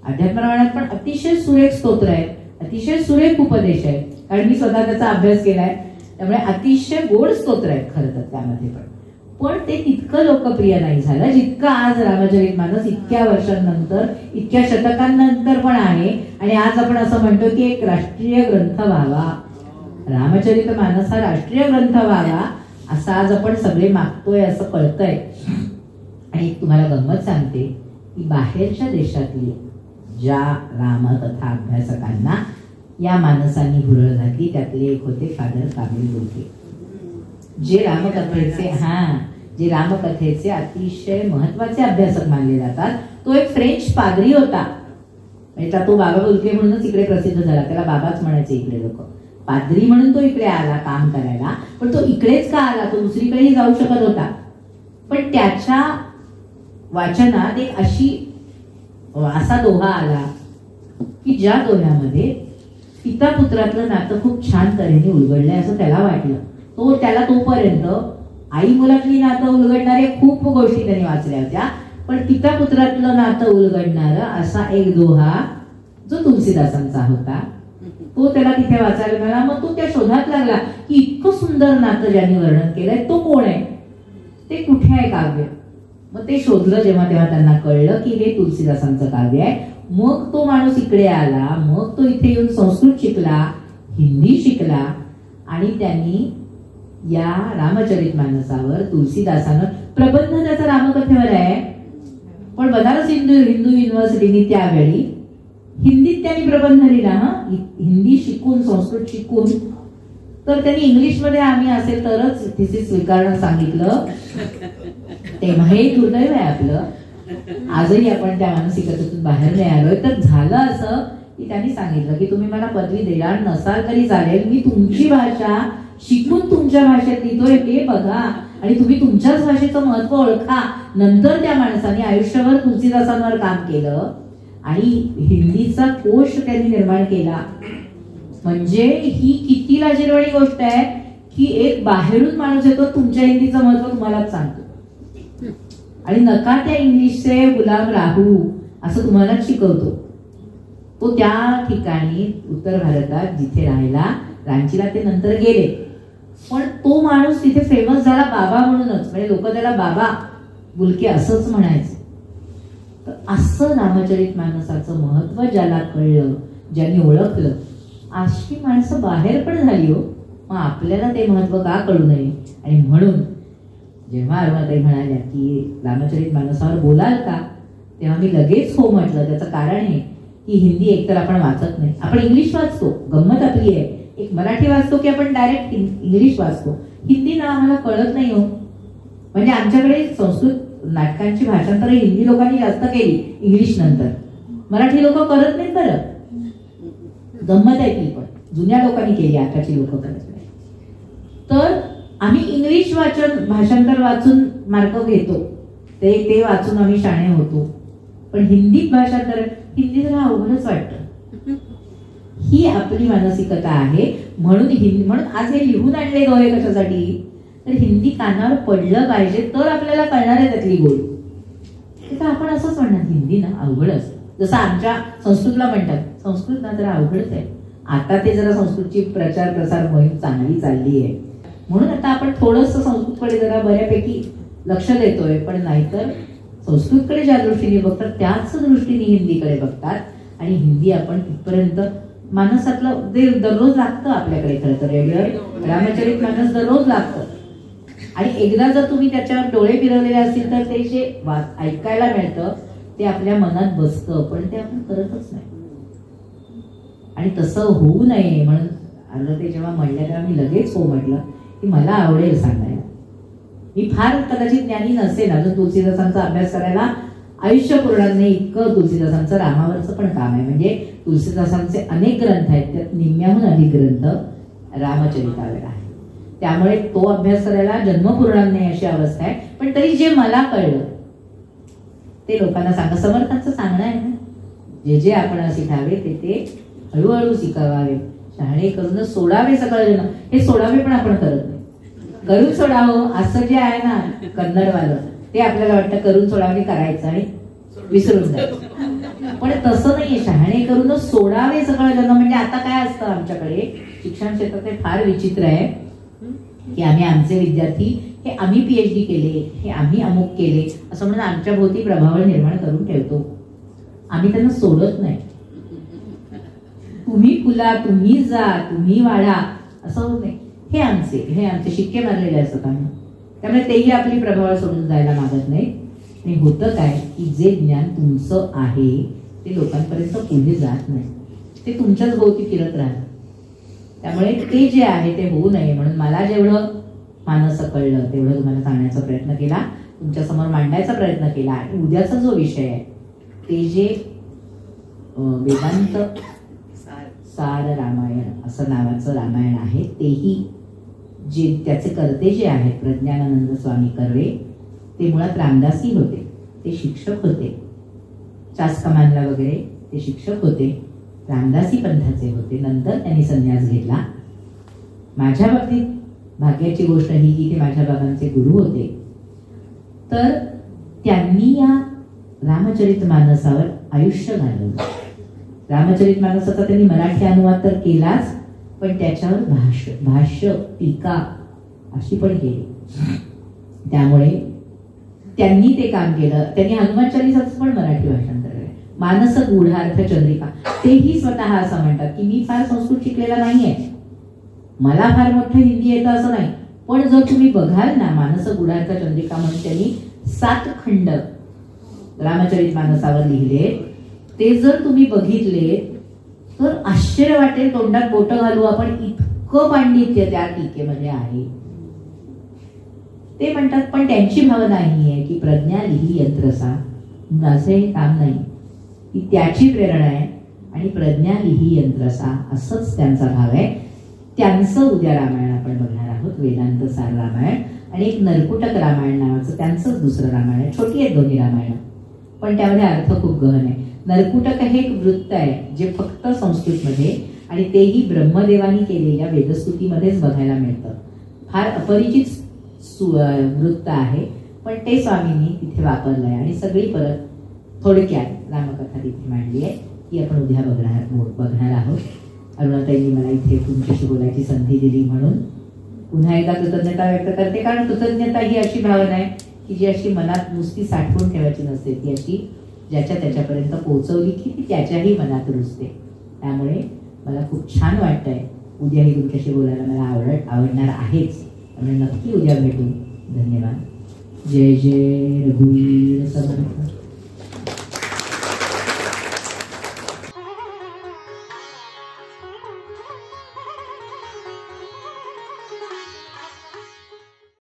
अध्यात्म रामायणात पण अतिशय सुरेख स्तोत्र आहे, अतिशय सुरेख उपदेश आहे, कारण मी स्वतः त्याचा अभ्यास केलाय. त्यामुळे अतिशय गोड स्तोत्र आहेत खरं तर त्यामध्ये पण ते तितकं लोकप्रिय नाही झालं जितकं आज रामचरितमानस इतक्या वर्षांनंतर, इतक्या शतकांनंतर पण आहे. आणि आज आपण असं म्हणतो की एक राष्ट्रीय ग्रंथ व्हावा, रामचरितमानस हा राष्ट्रीय ग्रंथ व्हावा असं आज आपण सगळे मागतोय असं कळतंय. आणि तुम्हाला गंमत सांगते की बाहेरच्या देशातील ज्या रामकथा अभ्यासकांना या मानसांनी भुरळ घातली त्यातले एक होते फादर काबिल बोलके, जे रामकथेचे अतिशय महत्वाचे अभ्यासक मानले जातात. तो एक फ्रेंच पादरी होता, म्हणजे तो बाबा बुलके म्हणूनच इकडे प्रसिद्ध झाला, त्याला बाबाच म्हणायचे इकडे लोक. पाद्री म्हणून तो इकडे आला काम करायला, पण तो इकडेच का आला, तो दुसरीकडेही जाऊ शकत होता. पण त्याच्या वाचनात एक असा दोहा आला की ज्या दोह्यामध्ये पिता पुत्रातलं नातं खूप छान तऱ्हेने उलगडलंय असं त्याला वाटलं. त्याला तोपर्यंत आई मुलातली नातं उलगडणारे खूप गोष्टी त्यांनी वाचल्या होत्या, पण पिता पुत्रातलं नातं उलगडणारं असा एक दोहा जो तुलसीदासांचा होता तो त्याला तिथे वाचायला मिळाला. मग तो त्या शोधात लागला की इतकं सुंदर नातं ज्यांनी वर्णन केलंय तो कोण आहे, ते कुठे आहे काव्य. मग ते शोधलं जेव्हा तेव्हा त्यांना कळलं की हे तुलसीदासांचं काव्य आहे. मग तो माणूस इकडे आला, मग तो इथे येऊन संस्कृत शिकला, हिंदी शिकला आणि त्यांनी या रामचरितमानसावर तुलसीदासानं प्रबंध त्याचा रामकथेवर आहे. पण बनारस हिंदू युनिव्हर्सिटीने त्यावेळी हिंदीत त्यांनी प्रबंध लिहिला. हिंदी शिकून संस्कृत शिकून. तर त्यांनी इंग्लिशमध्ये आम्ही असेल तरच थिसिस स्वीकारणं सांगितलं. तेव्हा हे दुर्दैव आहे आपलं. आजही आपण त्या मानसिकतेतून बाहेर नाही आलोय. तर झालं असं की त्यांनी सांगितलं की तुम्ही मला पदवी देणार नसाल तरी चालेल, मी तुमची भाषा शिकून तुमच्या भाषेत लिहितोय हे बघा आणि तुम्ही तुमच्याच भाषेचं महत्व ओळखा. नंतर त्या माणसाने आयुष्यभर तुलसीदासांवर काम केलं आणि हिंदीचा कोश त्यांनी निर्माण केला. म्हणजे ही किती लाजिरवाणी गोष्ट आहे की एक बाहेरून माणूस येतो, तुमच्या हिंदीचं महत्व तुम्हालाच सांगतो आणि नका त्या इंग्लिशचे गुलाम राहू असं तुम्हालाच शिकवतो. तो त्या ठिकाणी उत्तर भारतात जिथे राहिला रांचीला ते नंतर गेले, पण तो माणूस तिथे फेमस झाला बाबा म्हणूनच. म्हणजे लोक त्याला बाबा बुलके असंच म्हणायचे. तर असं रामचरितमानसाचं महत्व ज्याला कळलं, ज्यांनी ओळखलं, अशी माणसं बाहेर पण झाली हो. मग आपल्याला ते महत्व का कळू नये. आणि म्हणून जेव्हा अरुणाताई म्हणाल्या की रामचरितमानसावर बोलाल का, तेव्हा मी लगेच हो म्हटलं. त्याचं कारण आहे की हिंदी एकतर आपण वाचत नाही, आपण इंग्लिश वाचतो. गंमत आपली आहे, एक मराठी वाचतो की आपण डायरेक्ट इंग्लिश वाचतो. हिंदी ना आम्हाला कळत नाही हो. म्हणजे आमच्याकडे संस्कृत नाटकांची भाषांतर हिंदी लोकांनी जास्त केली इंग्लिश नंतर, मराठी लोक करत नाहीत. बरं गंमत आहे ती, पण जुन्या लोकांनी केली, आताची लोक करत नाही. तर आम्ही इंग्लिश भाषांतर वाचून मार्क घेतो, ते वाचून आम्ही शाणे होतो. पण हिंदीत भाषांतर, हिंदी जरा अवघडच वाटतं. ही आपली मानसिकता आहे. म्हणून आज हे लिहून आणले दोहे कशासाठी, तर हिंदी कानावर पडलं पाहिजे, तर आपल्याला कळणार आहे त्यातली गोडी. तर आपण असंच म्हणणार हिंदी ना अवघडच, जसं आमच्या संस्कृतला म्हणतात संस्कृत ना जरा अवघडच आहे. आता ते जरा संस्कृतची प्रचार प्रसार मोहीम चांगली चालली आहे, म्हणून आता आपण थोडंसं संस्कृतकडे जरा बऱ्यापैकी लक्ष देतोय. पण नाहीतर संस्कृतकडे ज्या दृष्टीने बघतात त्याच दृष्टीने हिंदीकडे बघतात. आणि हिंदी आपण तिथपर्यंत मानसातलं ते दररोज लागतं आपल्याकडे. खरं तर रेग्युलर रामचरितमानस दररोज लागतं. आणि एकदा जर तुम्ही त्याच्यावर डोळे फिरवलेले असतील तर ते जे ऐकायला मिळतं ते आपल्या मनात बसतं, पण ते आपण करतच नाही. आणि तसं होऊ नये म्हणून आलं ते जेव्हा म्हणलं तेव्हा मी लगेच हो म्हटलं की मला आवडेल सांगायला. मी फार कदाचित ज्ञानी नसेल, अजून तुलसीदासांचा अभ्यास करायला आयुष्य पुरणार नाही इतकं तुलसीदासांचं रामावरचं पण काम आहे. म्हणजे तुलसीदासांचे अनेक ग्रंथ आहेत, त्यात निम्म्याहून अधिक ग्रंथ रामचरितावर आहे. त्यामुळे तो अभ्यास करायला जन्म पुरणार नाही अशी अवस्था आहे. पण तरी जे मला कळलं ते लोकांना सांगा. समर्थांचं सांगणं आहे ना, जे आपण शिकावे ते हळूहळू शिकावे, शहाणे करून सोडावे सकळ जन. हे सोडावे पण आपण करत नाही. करून सोडावं असं जे आहे ना कन्नडवालं, ते आपल्याला वाटतं करून सोडावे, करायचं आणि विसरून जायचं. पण तसं नाहीये. शहाणे करूनच सोडावे सगळं जन. म्हणजे आता काय असतं आमच्याकडे शिक्षण क्षेत्रात हे फार विचित्र आहे की आमचे विद्यार्थी हे आम्ही PhD केले, हे आम्ही अमुक केले असं म्हणून आमच्या भोवती प्रभाव निर्माण करून ठेवतो. आम्ही त्यांना सोडत नाही. तुम्ही फुला, तुम्ही जा, तुम्ही वाढा असं होत नाही. हे आमचे शिक्के मारलेले असतात आम्ही. त्यामुळे तेही आपली प्रभाव सोडून जायला मागत नाही. आणि होतं काय की जे ज्ञान तुमचं आहे ते लोकांपर्यंत पुढे जात नाही, ते तुमच्याच भोवती फिरत राहतं. त्यामुळे ते जे आहे ते होऊ नये म्हणून मला जेवढं मानस कळलं तेवढं तुम्हाला सांगण्याचा प्रयत्न केला, तुमच्यासमोर मांडायचा प्रयत्न केला. आणि उद्याचा जो विषय आहे ते जे वेदांत सार रामायण असं नावाचं रामायण आहे. तेही जे त्याचे कर्ते जे आहेत प्रज्ञानानंद स्वामी कर्वे, ते मुळात रामदासी होते, ते शिक्षक होते. चासकमानला वगैरे ते शिक्षक होते, रामदासी पंथाचे होते. नंतर त्यांनी संन्यास घेतला. माझ्या बाबतीत भाग्याची गोष्ट ही की ते माझ्या बाबांचे गुरु होते. तर त्यांनी या रामचरितमानसावर आयुष्य घालवलं. रामचरितमानसाचा त्यांनी मराठी अनुवाद तर केलाच, पण त्याच्यावर भाष्य टीका अशी पण केली. त्यामुळे त्यांनी ते काम केलं. त्यांनी हनुमान चालीसाचं पण मराठी भाषांतर केलं. मानस गूढार्थ चंद्रिका, तेही स्वतः असं म्हणतात की मी फार संस्कृत शिकलेला नाहीये, मला फार मोठं हिंदी येतं असं नाही, पण जर तुम्ही बघाल ना मानस गूढार्थ चंद्रिका म्हणून त्यांनी 7 खंड रामचरितमानसावर लिहिले, ते जर तुम्ही बघितले तर आश्चर्य वाटेल, तोंडात बोटं घालू आपण, इतकं पांडित्य त्या टीकेमध्ये आहे. ते म्हणतात पण त्यांची भावना ही आहे की प्रज्ञा लिही यंत्रसा, असं हे काम नाही, की त्याची प्रेरणा आहे आणि प्रज्ञा लिही यंत्रसा असंच त्यांचा भाव आहे. त्यांचं उद्या रामायण आपण बघणार आहोत, वेदांत सार रामायण, आणि एक नरकुटक रामायण नावाचं त्यांचंच दुसरं रामायण आहे. छोटी आहेत दोन्ही रामायण, पण त्यामध्ये अर्थ खूप गहन आहे. नरकुटक हे एक वृत्त आहे जे फक्त संस्कृतमध्ये आणि तेही ब्रह्मदेवानी केलेल्या वेदस्तुतीमध्येच बघायला मिळतं. फार अपरिचित वृत्त आहे, पण ते स्वामींनी तिथे वापरलं आहे आणि सगळी परत थोडक्यात रामकथा तिथे मांडली आहे, ही आपण उद्या बघणार आहोत. अरुणाताईंनी मला इथे तुमच्याशी बोलायची संधी दिली म्हणून पुन्हा एकदा कृतज्ञता व्यक्त करते. कारण कृतज्ञता ही अशी भावना आहे की जी अशी मनात नुसती साठवून ठेवायची नसते, ती अशी ज्याच्या त्याच्यापर्यंत पोहोचवली की ती त्याच्याही मनात रुजते. त्यामुळे मला खूप छान वाटतंय. उद्याही तुमच्याशी बोलायला मला आवडणार आहेच, त्यामुळे नक्की उद्या भेटू. धन्यवाद. जय जय रघुवीर समर्थ.